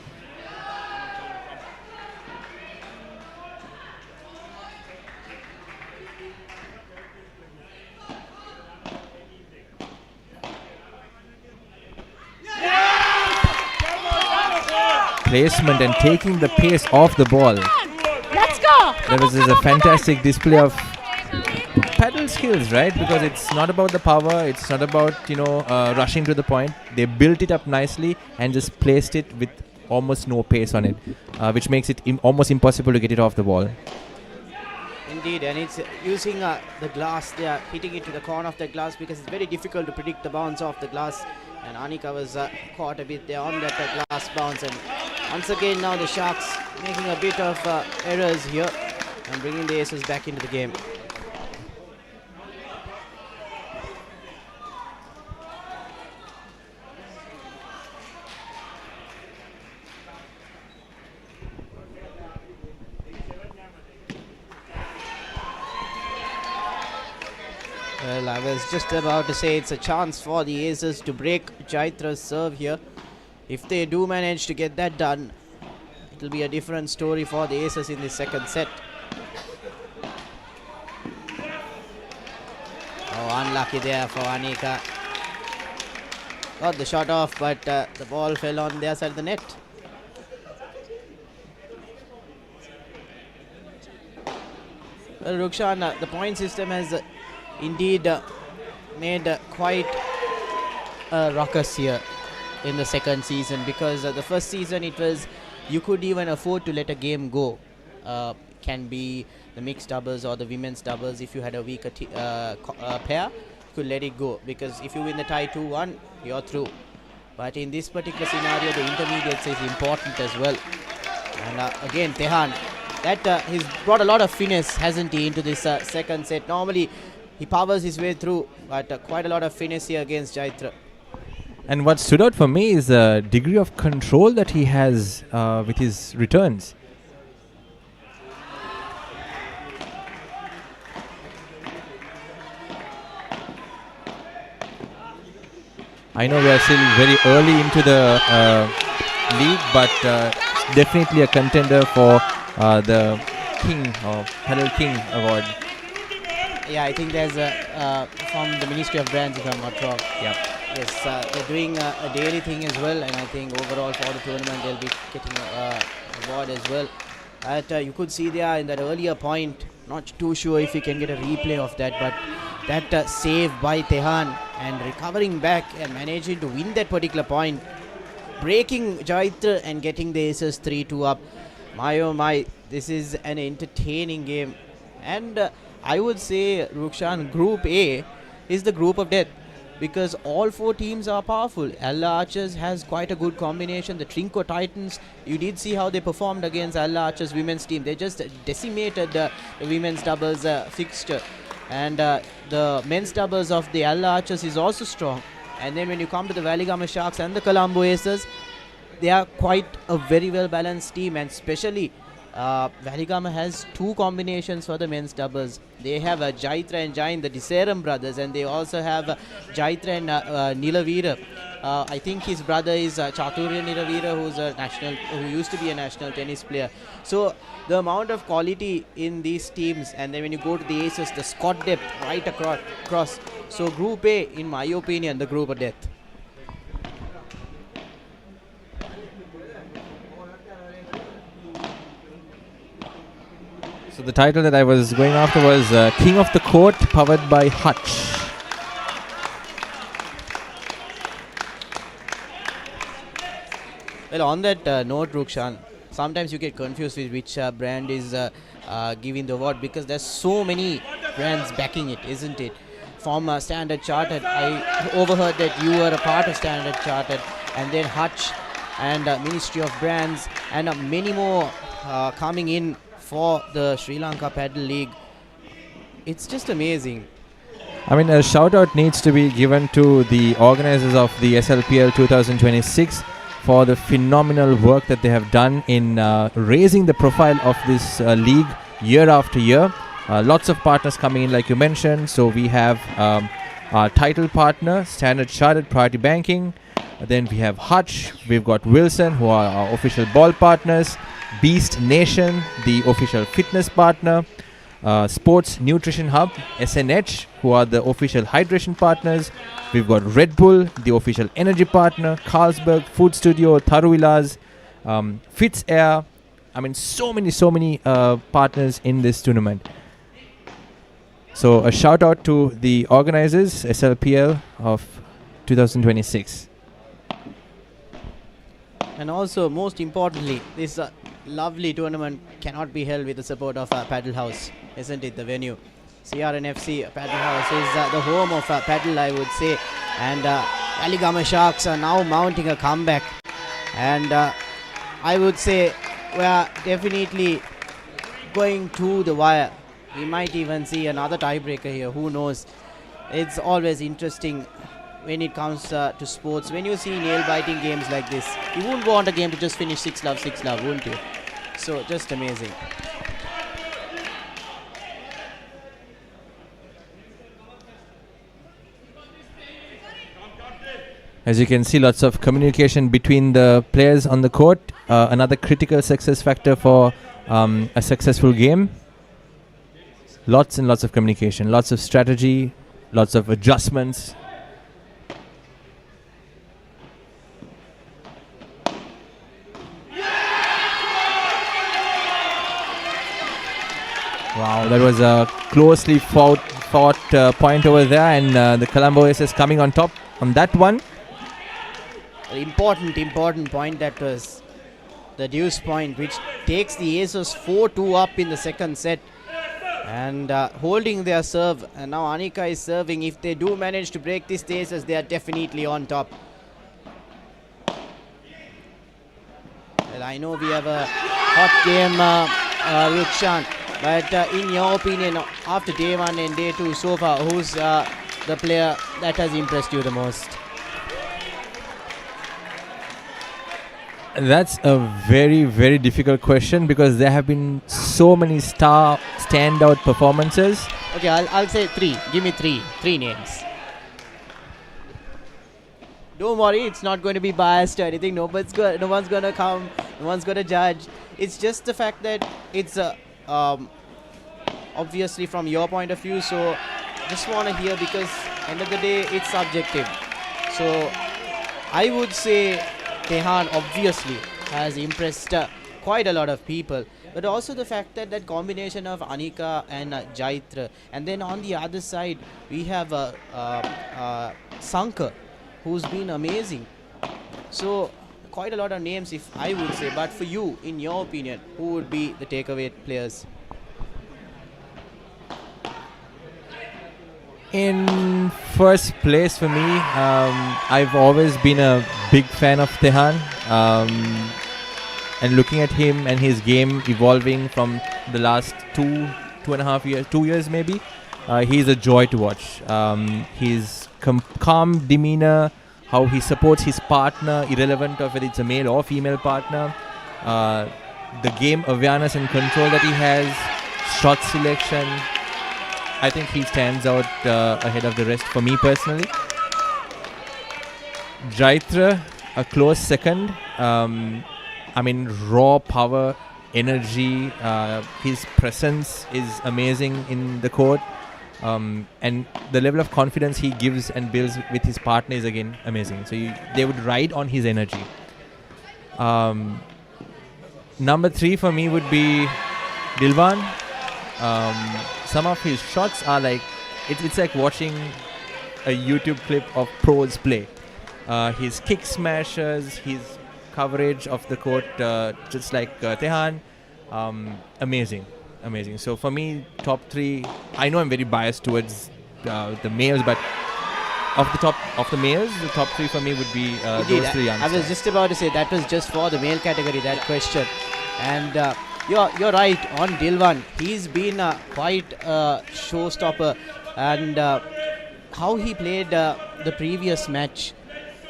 Speaker 3: Placement and taking the pace off the ball.
Speaker 4: Let's go.
Speaker 3: There was a fantastic display of paddle skills, right? Because it's not about the power, it's not about rushing to the point. They built it up nicely and just placed it with almost no pace on it, which makes it almost impossible to get it off the ball.
Speaker 5: Indeed, and it's using the glass. They are hitting it to the corner of the glass because it's very difficult to predict the bounce off the glass. And Anika was caught a bit there on that glass bounce. And once again, now the Sharks making a bit of errors here and bringing the Aces back into the game. Well, I was just about to say it's a chance for the Aces to break Jaitra's serve here. If they do manage to get that done, it'll be a different story for the Aces in the second set. Oh, unlucky there for Anika. Got the shot off, but the ball fell on their side of the net. Well, Rukshan, the point system has indeed made quite a ruckus here in the second season, because the first season it was you could even afford to let a game go. Can be the mixed doubles or the women's doubles. If you had a weaker pair, you could let it go, because if you win the tie 2-1, you're through. But in this particular scenario, the intermediates is important as well. And again, Tehan, that he's brought a lot of finesse, hasn't he, into this second set. Normally, he powers his way through, but quite a lot of finesse here against Jaitra.
Speaker 3: And what stood out for me is the degree of control that he has with his returns. I know we are still very early into the league, but definitely a contender for the King or Paddle King award.
Speaker 5: Yeah, I think there's from the Ministry of Brands, if I'm not wrong.
Speaker 3: Yep.
Speaker 5: Yes, they're doing a daily thing as well, and I think overall for the tournament they'll be getting an award as well. You could see there in that earlier point, not too sure if you can get a replay of that, but that save by Tehan and recovering back and managing to win that particular point, breaking Jaitra and getting the aces 3-2 up. My oh my, this is an entertaining game. And I would say, Rukshan, Group A is the group of death, because all four teams are powerful. Allah Archers has quite a good combination. The Trinco Titans, you did see how they performed against Allah Archers women's team. They just decimated the women's doubles fixture. And the men's doubles of the Allah Archers is also strong. And then when you come to the Weligama Sharks and the Colombo Aces, they are quite a very well balanced team, and especially Weligama has two combinations for the men's doubles. They have Jaitra and Jain, the Deseram brothers, and they also have Jaitra and Nilavira. I think his brother is Chaturya Nilavira, who used to be a national tennis player. So the amount of quality in these teams, and then when you go to the aces, the squad depth right across. So Group A, in my opinion, the group of death.
Speaker 3: So the title that I was going after was King of the Court, powered by Hutch.
Speaker 5: Well, on that note, Rukshan, sometimes you get confused with which brand is giving the award, because there's so many brands backing it, isn't it? From Standard Chartered, I overheard that you were a part of Standard Chartered, and then Hutch and Ministry of Brands, and many more coming in for the Sri Lanka Paddle League. It's just amazing.
Speaker 3: I mean, a shout out needs to be given to the organizers of the SLPL 2026 for the phenomenal work that they have done in raising the profile of this league year after year. Lots of partners coming in, like you mentioned. So we have our title partner, Standard Chartered Priority Banking. Then we have Hutch. We've got Wilson, who are our official ball partners. Beast Nation, the official fitness partner. Sports Nutrition Hub, SNH, who are the official hydration partners. We've got Red Bull, the official energy partner. Carlsberg, Food Studio, Tharuvilas, Fitz Air. I mean, so many partners in this tournament. So a shout out to the organizers, SLPL of 2026.
Speaker 5: And also, most importantly, this lovely tournament cannot be held with the support of Paddle House, isn't it? The venue, CRNFC Paddle House, is the home of paddle, I would say. And Weligama Sharks are now mounting a comeback. And I would say we are definitely going to the wire. We might even see another tiebreaker here. Who knows? It's always interesting when it comes to sports. When you see nail-biting games like this, you wouldn't want a game to just finish 6-love, wouldn't you? So, just amazing.
Speaker 3: As you can see, lots of communication between the players on the court. Another critical success factor for a successful game. Lots and lots of communication, lots of strategy, lots of adjustments. Wow, that was a closely fought fought point over there, and the Colombo Aces coming on top on that one.
Speaker 5: An important point, that was the deuce point, which takes the Aces 4-2 up in the second set, and holding their serve. And now Anika is serving. If they do manage to break this, the Aces, they are definitely on top. Well, I know we have a hot game, Rukshan, but in your opinion, after day 1 and day 2 so far, who's the player that has impressed you the most?
Speaker 3: That's a very, very difficult question because there have been so many standout performances.
Speaker 5: Okay, I'll say 3. Give me 3 names. Don't worry, it's not going to be biased or anything. No one's going to come. No one's going to judge. It's just the fact that it's obviously from your point of view. So just want to hear, because end of the day, it's subjective. So I would say Tehan obviously has impressed quite a lot of people, but also the fact that that combination of Anika and Jaitra, and then on the other side we have Sankar, who's been amazing. So quite a lot of names, if I would say. But for you, in your opinion, who would be the takeaway players?
Speaker 3: In first place for me, I've always been a big fan of Tehan, and looking at him and his game evolving from the last 2.5 years, 2 years maybe, he's a joy to watch. His calm demeanor, how he supports his partner, irrelevant of whether it's a male or female partner, the game awareness and control that he has, shot selection. I think he stands out ahead of the rest for me personally. Jaitra, a close second. Raw power, energy, his presence is amazing in the court. And the level of confidence he gives and builds with his partner is again amazing. So they would ride on his energy. Number 3 for me would be Dilwan. Some of his shots are like, it's like watching a YouTube clip of pros play. His kick smashes, his coverage of the court, just like Tehan, amazing. So for me, top 3, I know I'm very biased towards the males, but of the males, the top 3 for me would be those 3 youngsters.
Speaker 5: I was just about to say that was just for the male category, that question. And you're right on Dilwan. He's been quite a showstopper, and how he played the previous match,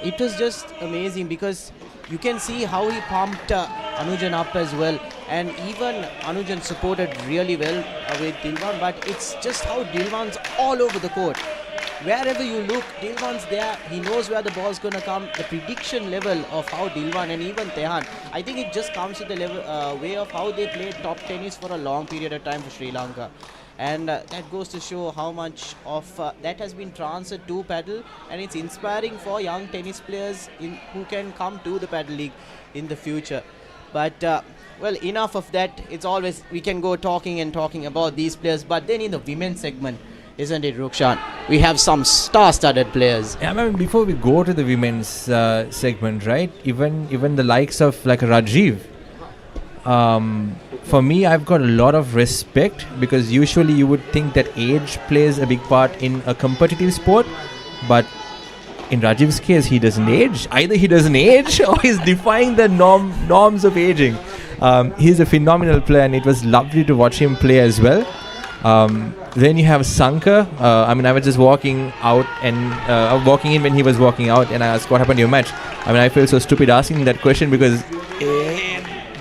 Speaker 5: it was just amazing, because you can see how he pumped Anujan up as well, and even Anujan supported really well with Dilwan. But it's just how Dilwan's all over the court. Wherever you look, Dilwan's there. He knows where the ball's going to come. The prediction level of how Dilwan and even Tehan, I think it just comes with the level, way of how they played top tennis for a long period of time for Sri Lanka. And that goes to show how much of that has been transferred to paddle, and it's inspiring for young tennis players who can come to the paddle league in the future. But well, enough of that. It's always, we can go talking about these players, but then in the women's segment, isn't it, Rukshan? We have some star-studded players.
Speaker 3: Yeah, before we go to the women's segment, right? Even the likes of like Rajiv. For me, I've got a lot of respect, because usually you would think that age plays a big part in a competitive sport, but in Rajiv's case, he doesn't age. Either he doesn't age or he's defying the norms of aging. He's a phenomenal player, and it was lovely to watch him play as well. Then you have Sankar. I was just walking out and walking in when he was walking out, and I asked, what happened to your match? I feel so stupid asking that question, because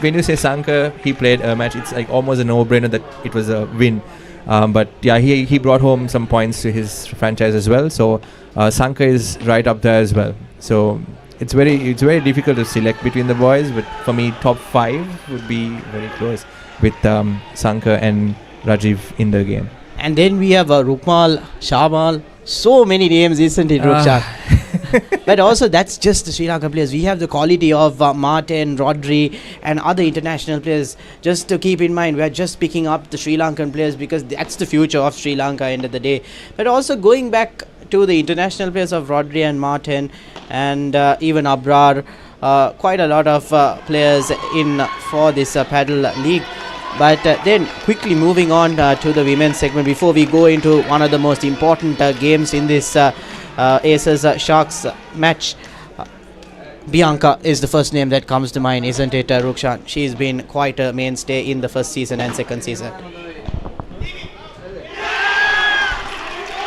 Speaker 3: when you say Sankar, he played a match, it's like almost a no-brainer that it was a win. But yeah, he brought home some points to his franchise as well. So Sankar is right up there as well. So it's very difficult to select between the boys, but for me, top 5 would be very close with Sankar and Rajiv in the game.
Speaker 5: And then we have Rukmal, Shamal, so many names, isn't it, Rukshan? But also that's just the Sri Lankan players. We have the quality of Martin, Rodri and other international players. Just to keep in mind, we are just picking up the Sri Lankan players because that's the future of Sri Lanka end of the day. But also going back to the international players of Rodri and Martin and even Abrar, quite a lot of players in for this paddle league. But then quickly moving on to the women's segment before we go into one of the most important games in this Aces Sharks match. Bianca is the first name that comes to mind, isn't it, Rukshan? She's been quite a mainstay in the first season and second season.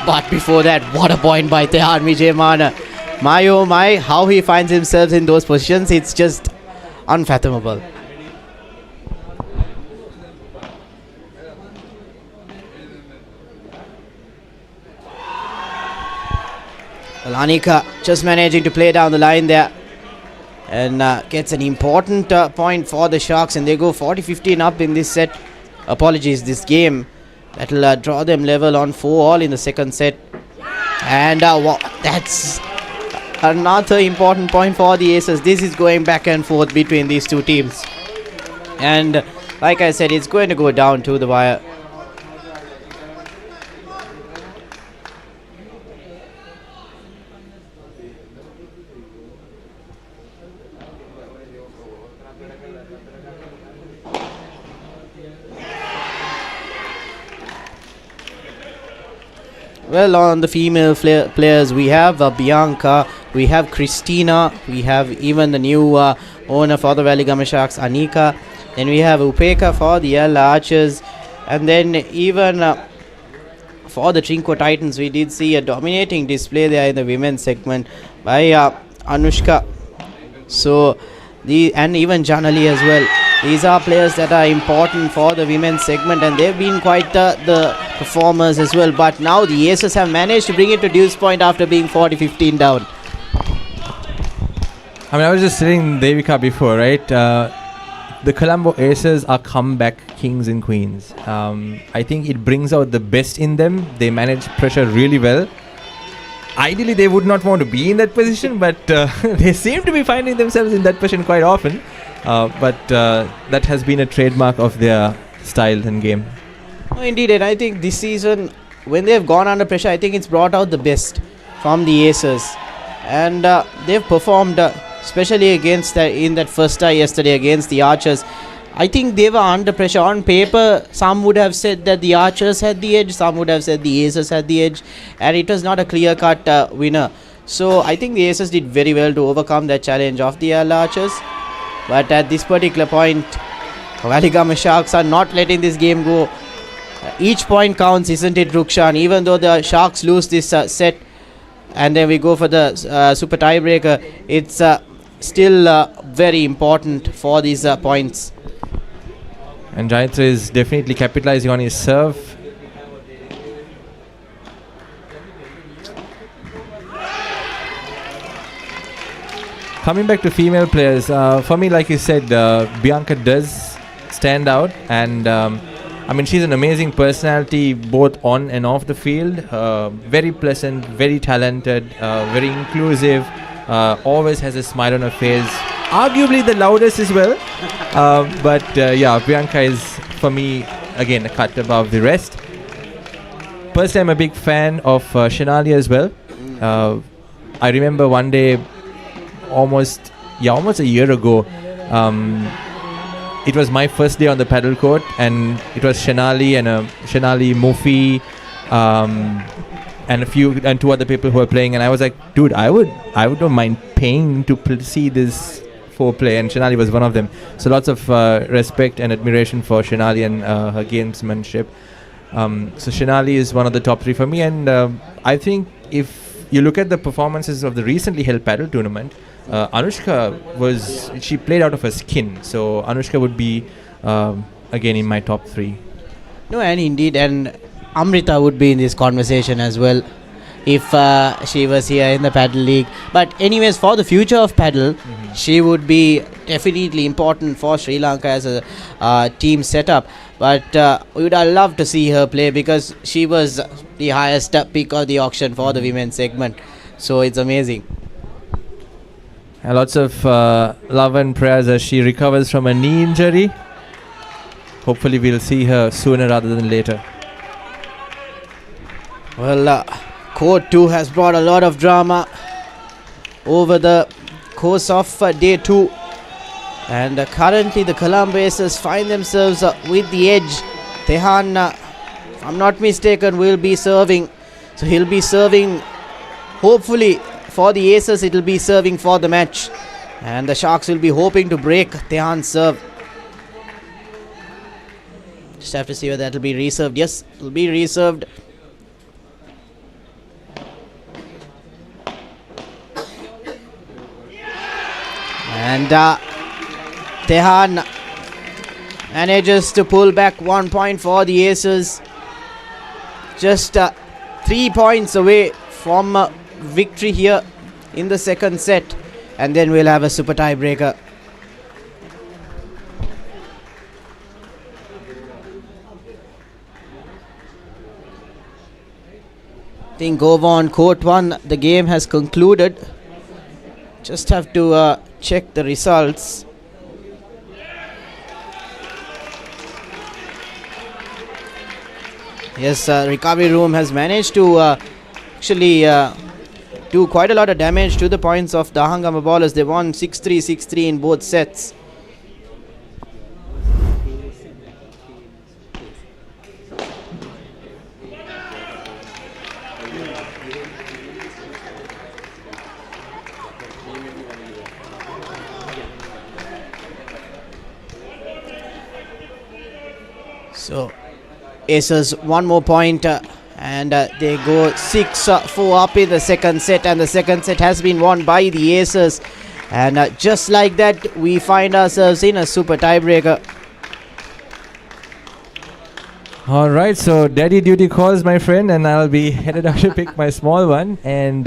Speaker 5: But before that, what a point by Tehan Vijayamana. My oh my, how he finds himself in those positions, it's just unfathomable. Lanika just managing to play down the line there and gets an important point for the Sharks, and they go 40-15 up in this set. Apologies, this game. That'll draw them level on 4-all in the second set. And that's another important point for the Aces. This is going back and forth between these two teams. And like I said, it's going to go down to the wire. Well, on the female players, we have Bianca, we have Christina, we have even the new owner for the Weligama Sharks, Anika. Then we have Upeka for the L Archers. And then even for the Trinco Titans, we did see a dominating display there in the women's segment by Anushka. So, and even Janali as well. These are players that are important for the women's segment, and they've been quite the performers as well. But now the Aces have managed to bring it to deuce point after being 40-15 down.
Speaker 3: I mean, I was just saying Devika before, right? The Colombo Aces are comeback kings and queens. I think it brings out the best in them. They manage pressure really well. Ideally, they would not want to be in that position, but they seem to be finding themselves in that position quite often. But that has been a trademark of their style and game.
Speaker 5: Oh, indeed, and I think this season, when they've gone under pressure, I think it's brought out the best from the Aces. And they've performed, especially against in that first tie yesterday against the Archers. I think they were under pressure. On paper, some would have said that the Archers had the edge, some would have said the Aces had the edge, and it was not a clear-cut winner. So I think the Aces did very well to overcome that challenge of the Archers. But at this particular point, Weligama Sharks are not letting this game go. Each point counts, isn't it, Rukshan? Even though the Sharks lose this set, and then we go for the super tiebreaker, it's still very important for these points.
Speaker 3: And Jayatra is definitely capitalizing on his serve. Coming back to female players, for me, like you said, Bianca does stand out. And I mean, she's an amazing personality both on and off the field. Very pleasant, very talented, very inclusive, always has a smile on her face. Arguably the loudest as well. But yeah, Bianca is, for me, again, a cut above the rest. Personally, I'm a big fan of Shanali as well. I remember one day, almost a year ago, it was my first day on the paddle court, and it was Shanali and Shanali, Mufi, and two other people who were playing, and I was like, dude, I would not mind paying to see this foreplay, and Shanali was one of them. So lots of respect and admiration for Shanali and her gamesmanship. So Shanali is one of the top three for me, and I think if you look at the performances of the recently held paddle tournament, Anushka she played out of her skin. So Anushka would be again in my top three.
Speaker 5: No, and indeed, and Amrita would be in this conversation as well if she was here in the paddle league. But anyways, for the future of paddle, she would be definitely important for Sri Lanka as a team setup. But we would love to see her play because she was the highest pick of the auction for the women's segment. So it's amazing.
Speaker 3: Lots of love and prayers as she recovers from a knee injury. Hopefully we'll see her sooner rather than later.
Speaker 5: Well, Court 2 has brought a lot of drama over the course of day 2. And currently the Colombo Aces find themselves with the edge. Tehan, if I'm not mistaken, will be serving. So he'll be serving, hopefully for the Aces, it will be serving for the match. And the Sharks will be hoping to break Tehan's serve. Just have to see whether that will be reserved. Yes, it will be reserved. And Tehan manages to pull back 1 point for the Aces. Just 3 points away from victory here in the second set. And then we'll have a super tiebreaker. I think over on Court 1, the game has concluded. Just have to check the results. Yes, recovery room has managed to actually do quite a lot of damage to the points of the Weligama ballers. They won 6-3, 6-3 in both sets. So Aces 1 more point and they go 6-4 up in the second set, and the second set has been won by the Aces. And just like that, we find ourselves in a super tiebreaker.
Speaker 3: Alright, so daddy duty calls, my friend, and I'll be headed out to pick my small one. And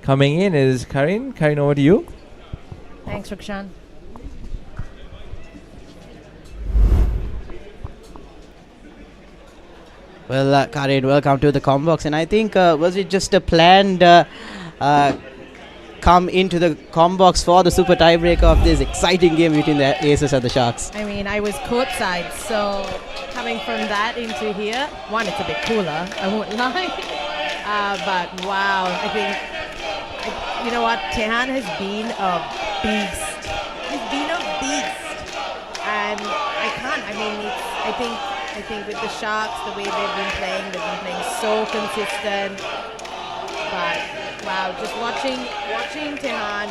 Speaker 3: coming in is Karin. Karin, over to you.
Speaker 6: Thanks, Rukshan.
Speaker 5: Well, Karin, welcome to the Combox. And I think, was it just a planned come into the Combox for the super tiebreaker of this exciting game between the Aces and the Sharks?
Speaker 6: I mean, I was courtside, so coming from that into here, one, it's a bit cooler, I won't lie. But wow, I think, you know what, Tehan has been a beast. He's been a beast. And I think with the Sharks, the way they've been playing so consistent. But wow, just watching Tehan,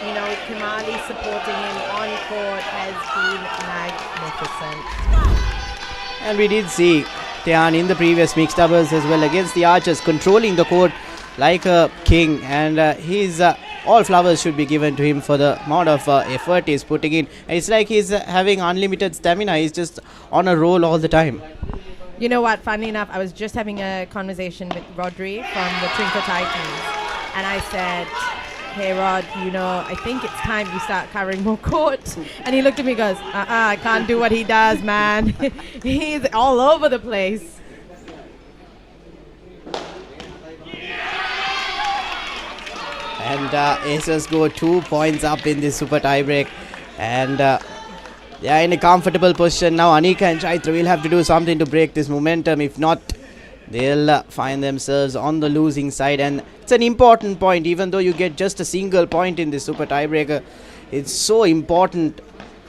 Speaker 6: you know, with Kamali supporting him on court has been magnificent.
Speaker 5: And we did see Tehan in the previous mixed doubles as well against the Archers, controlling the court like a king. And he's all flowers should be given to him for the amount of effort he's putting in. And it's like he's having unlimited stamina. He's just on a roll all the time.
Speaker 6: You know what, funnily enough, I was just having a conversation with Rodri from the Twinkle Titans, and I said, hey Rod, you know, I think it's time you start covering more court. And he looked at me and goes, I can't do what he does, man. He's all over the place.
Speaker 5: And Aces go 2 points up in this super tiebreak. And they are in a comfortable position now. Anika and Chaitra will have to do something to break this momentum. If not, they'll find themselves on the losing side. And it's an important point, even though you get just a single point in this super tiebreaker. It's so important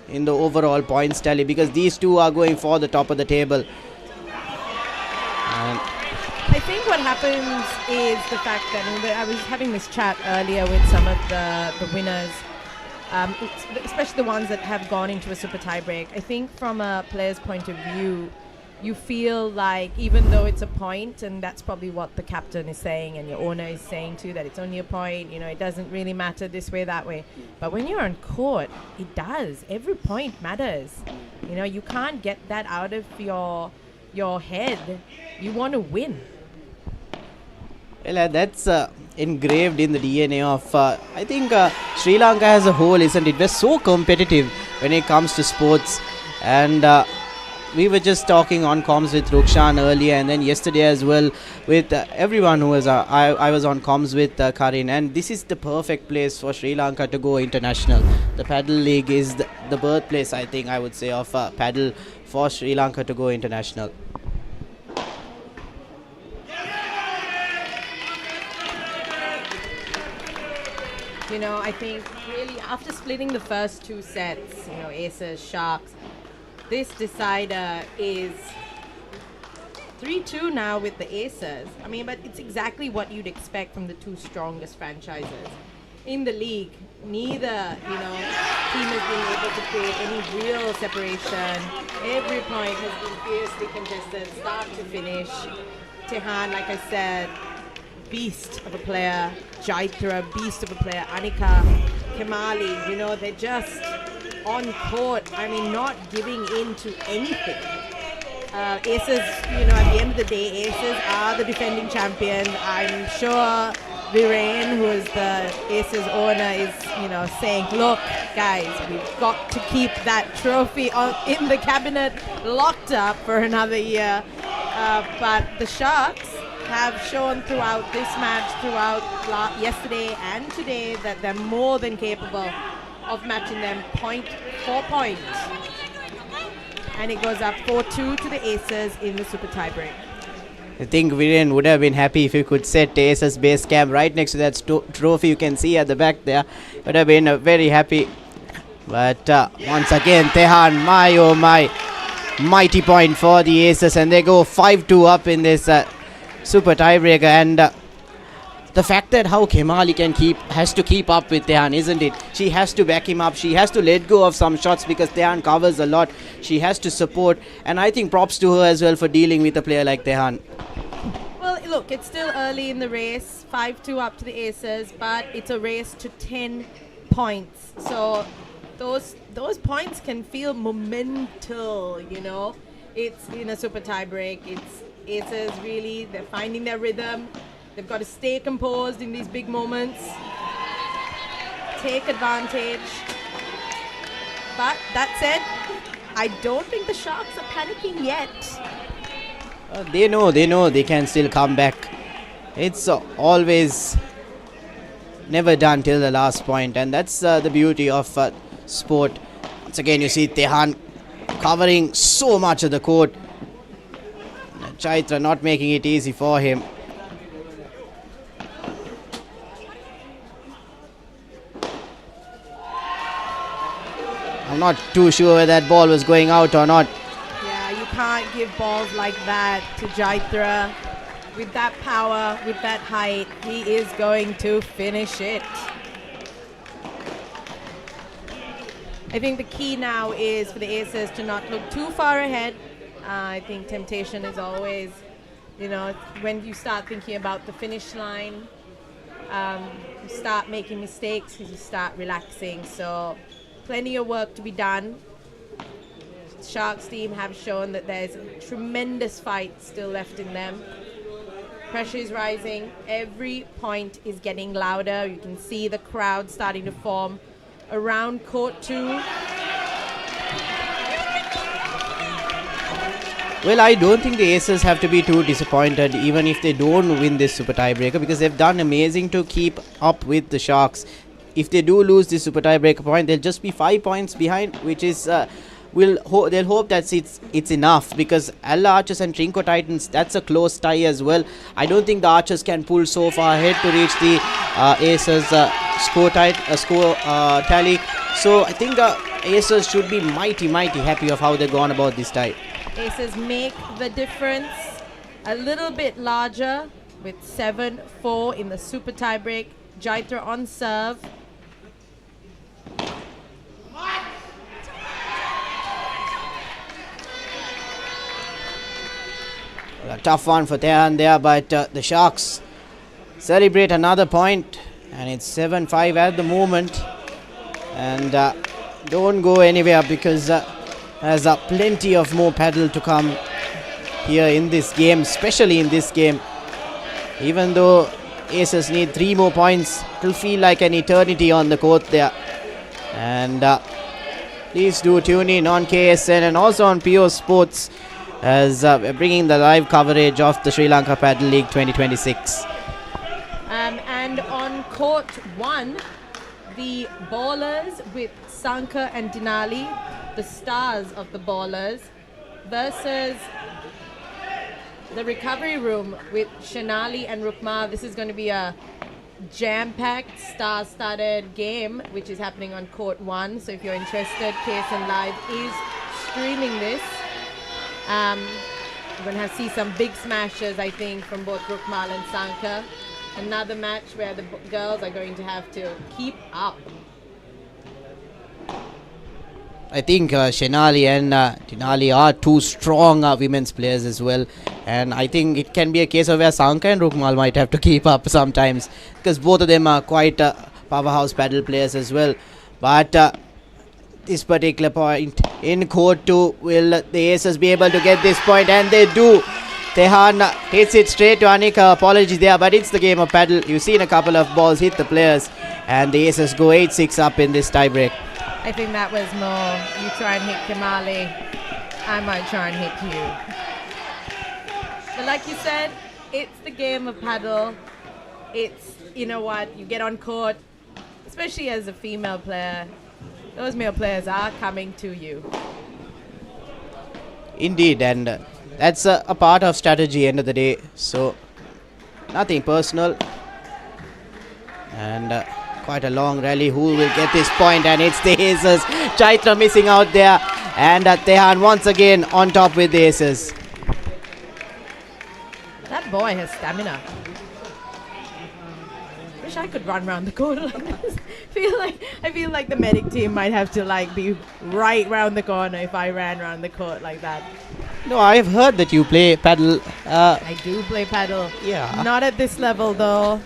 Speaker 5: in the overall points tally because these two are going for the top of the table. And
Speaker 6: I think what happens is the fact that I was having this chat earlier with some of the winners, especially the ones that have gone into a super tiebreak. I think from a player's point of view, you feel like even though it's a point, and that's probably what the captain is saying and your owner is saying too, that it's only a point, you know, it doesn't really matter this way, that way. But when you're on court, it does. Every point matters. You know, you can't get that out of your head. You want to win.
Speaker 5: well, that's engraved in the DNA of, I think, Sri Lanka as a whole, isn't it? We're so competitive when it comes to sports. And we were just talking on comms with Rukshan earlier, and then yesterday as well with everyone who was. I was on comms with Karin, and this is the perfect place for Sri Lanka to go international. The Paddle League is the birthplace, I think, I would say, of paddle for Sri Lanka to go international.
Speaker 6: You know, I think really after splitting the first two sets, you know, Aces, Sharks, this decider is 3-2 now with the Aces. I mean, but it's exactly what you'd expect from the two strongest franchises in the league. Neither, you know, team has been able to create any real separation. Every point has been fiercely contested, start to finish. Tehan, like I said, beast of a player. Jaitra, beast of a player. Anika, Kemali, you know, they're just on court. I mean, not giving in to anything. Aces, you know, at the end of the day, Aces are the defending champion. I'm sure Viren, who is the Aces owner, is, you know, saying, look, guys, we've got to keep that trophy in the cabinet locked up for another year. But the Sharks have shown throughout this match, throughout yesterday and today, that they're more than capable of matching them point for point. And it goes up 4-2 to the Aces in the super tiebreak.
Speaker 5: I think Viren would have been happy if he could set Aces base camp right next to that trophy you can see at the back there. Would have been very happy. But once again, Tehan, my oh my, mighty point for the Aces, and they go 5-2 up in this super tiebreaker. And the fact that how Kemali has to keep up with Tehan, isn't it? She has to back him up. She has to let go of some shots because Tehan covers a lot. She has to support, and I think props to her as well for dealing with a player like Tehan.
Speaker 6: Well, look, it's still early in the race. 5-2 up to the Aces, but it's a race to 10 points. So those points can feel monumental, you know. It's in a super tiebreak. It's Aces really, they're finding their rhythm. They've got to stay composed in these big moments, take advantage. But that said, I don't think the Sharks are panicking yet.
Speaker 5: They know they can still come back. It's always never done till the last point, and that's the beauty of sport. Once again, you see Tehan covering so much of the court. Chaitra not making it easy for him. I'm not too sure whether that ball was going out or not.
Speaker 6: Yeah, you can't give balls like that to Jaitra. With that power, with that height, he is going to finish it. I think the key now is for the Aces to not look too far ahead. I think temptation is always, you know, when you start thinking about the finish line, you start making mistakes because you start relaxing. So plenty of work to be done. Sharks team have shown that there's a tremendous fight still left in them. Pressure is rising. Every point is getting louder. You can see the crowd starting to form around court 2.
Speaker 5: Well, I don't think the Aces have to be too disappointed even if they don't win this super tiebreaker, because they've done amazing to keep up with the Sharks. If they do lose this super tiebreaker point, they'll just be 5 points behind, which is they'll hope that it's enough, because Alla Archers and Trinco Titans, that's a close tie as well. I don't think the Archers can pull so far ahead to reach the Aces score tally. So I think the Aces should be mighty happy of how they've gone about this tie.
Speaker 6: Aces make the difference a little bit larger with 7-4 in the super tiebreak. Jaitra on serve.
Speaker 5: A tough one for Tehan there, but the Sharks celebrate another point, and it's 7-5 at the moment. And don't go anywhere, because there's plenty of more paddle to come here in this game, especially in this game. Even though Aces need 3 more points, it'll feel like an eternity on the court there. And please do tune in on KSN and also on PO Sports as we're bringing the live coverage of the Sri Lanka Paddle League 2026.
Speaker 6: And on court 1, the ballers with Sanka and Denali, the stars of the ballers, versus the recovery room with Shanali and Rukmal. This is going to be a jam-packed, star-studded game, which is happening on court 1. So if you're interested, KSN Live is streaming this. We're going to see some big smashes, I think, from both Rukmal and Sanka. Another match where the girls are going to have to keep up.
Speaker 5: I think Shenali and Denali are two strong women's players as well. And I think it can be a case of where Sanka and Rukmal might have to keep up sometimes, because both of them are quite powerhouse paddle players as well. But this particular point in court 2, will the Aces be able to get this point? And they do. Tehan hits it straight to Anika. Apologies there, but it's the game of paddle. You've seen a couple of balls hit the players, and the Aces go 8-6 up in this tiebreak.
Speaker 6: I think that was more, you try and hit Kimali, I might try and hit you. But like you said, it's the game of paddle. It's, you know what, you get on court, especially as a female player, those male players are coming to you.
Speaker 5: Indeed, and that's a part of strategy end of the day. So nothing personal. And quite a long rally. Who will get this point? And it's the Aces. Chaitra missing out there. And Tehan once again on top with the Aces.
Speaker 6: That boy has stamina. Wish I could run around the court like this. I feel like the medic team might have to be right round the corner if I ran around the court like that.
Speaker 5: No, I've heard that you play paddle.
Speaker 6: I do play paddle.
Speaker 5: Yeah.
Speaker 6: Not at this level though.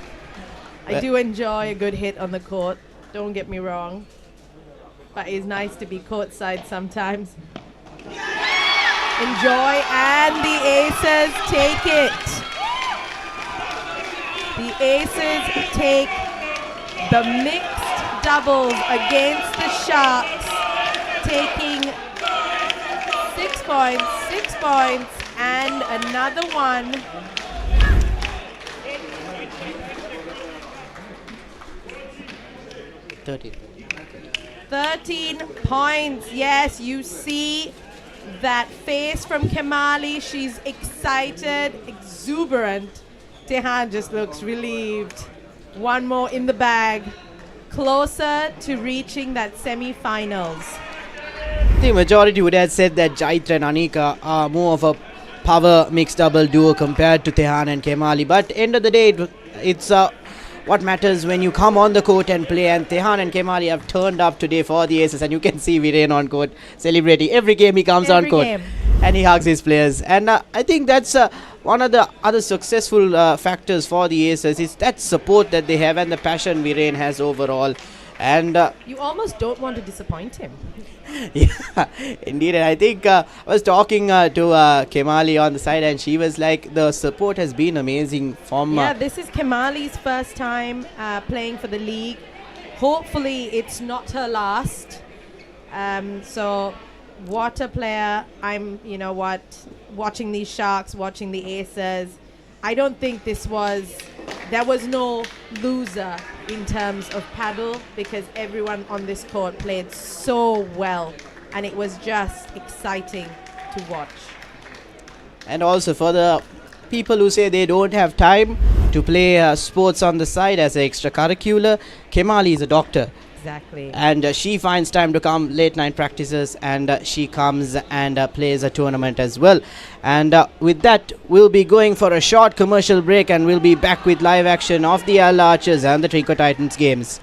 Speaker 6: I do enjoy a good hit on the court. Don't get me wrong. But it's nice to be courtside sometimes. Enjoy, and the Aces take it. The Aces take the mixed doubles against the Sharks, taking 6 points, and another one.
Speaker 5: $13.
Speaker 6: 13 points. Yes, you see that face from Kemali. She's excited, exuberant. Tehan just looks relieved. One more in the bag. Closer to reaching that semi-finals.
Speaker 5: The majority would have said that Chaitra and Anika are more of a power mixed double duo compared to Tehan and Kemali. But end of the day, it's what matters when you come on the court and play. And Tehan and Kemali have turned up today for the Aces, and you can see Viren on court celebrating every game he comes on court. And he hugs his players. And I think that's one of the other successful factors for the Aces is that support that they have and the passion Viren has overall. And
Speaker 6: you almost don't want to disappoint him.
Speaker 5: Yeah, indeed. And I think I was talking to Kemali on the side, and she was like, the support has been amazing from...
Speaker 6: yeah, this is Kemali's first time playing for the league. Hopefully it's not her last. So what a player. I'm, watching these Sharks, watching the Aces. I don't think there was no loser in terms of paddle, because everyone on this court played so well, and it was just exciting to watch.
Speaker 5: And also for the people who say they don't have time to play sports on the side as an extracurricular, Kemali is a doctor.
Speaker 6: Exactly.
Speaker 5: And she finds time to come late night practices, and she comes and plays a tournament as well. And with that, we'll be going for a short commercial break, and we'll be back with live action of the Al Archers and the Trinco Titans games.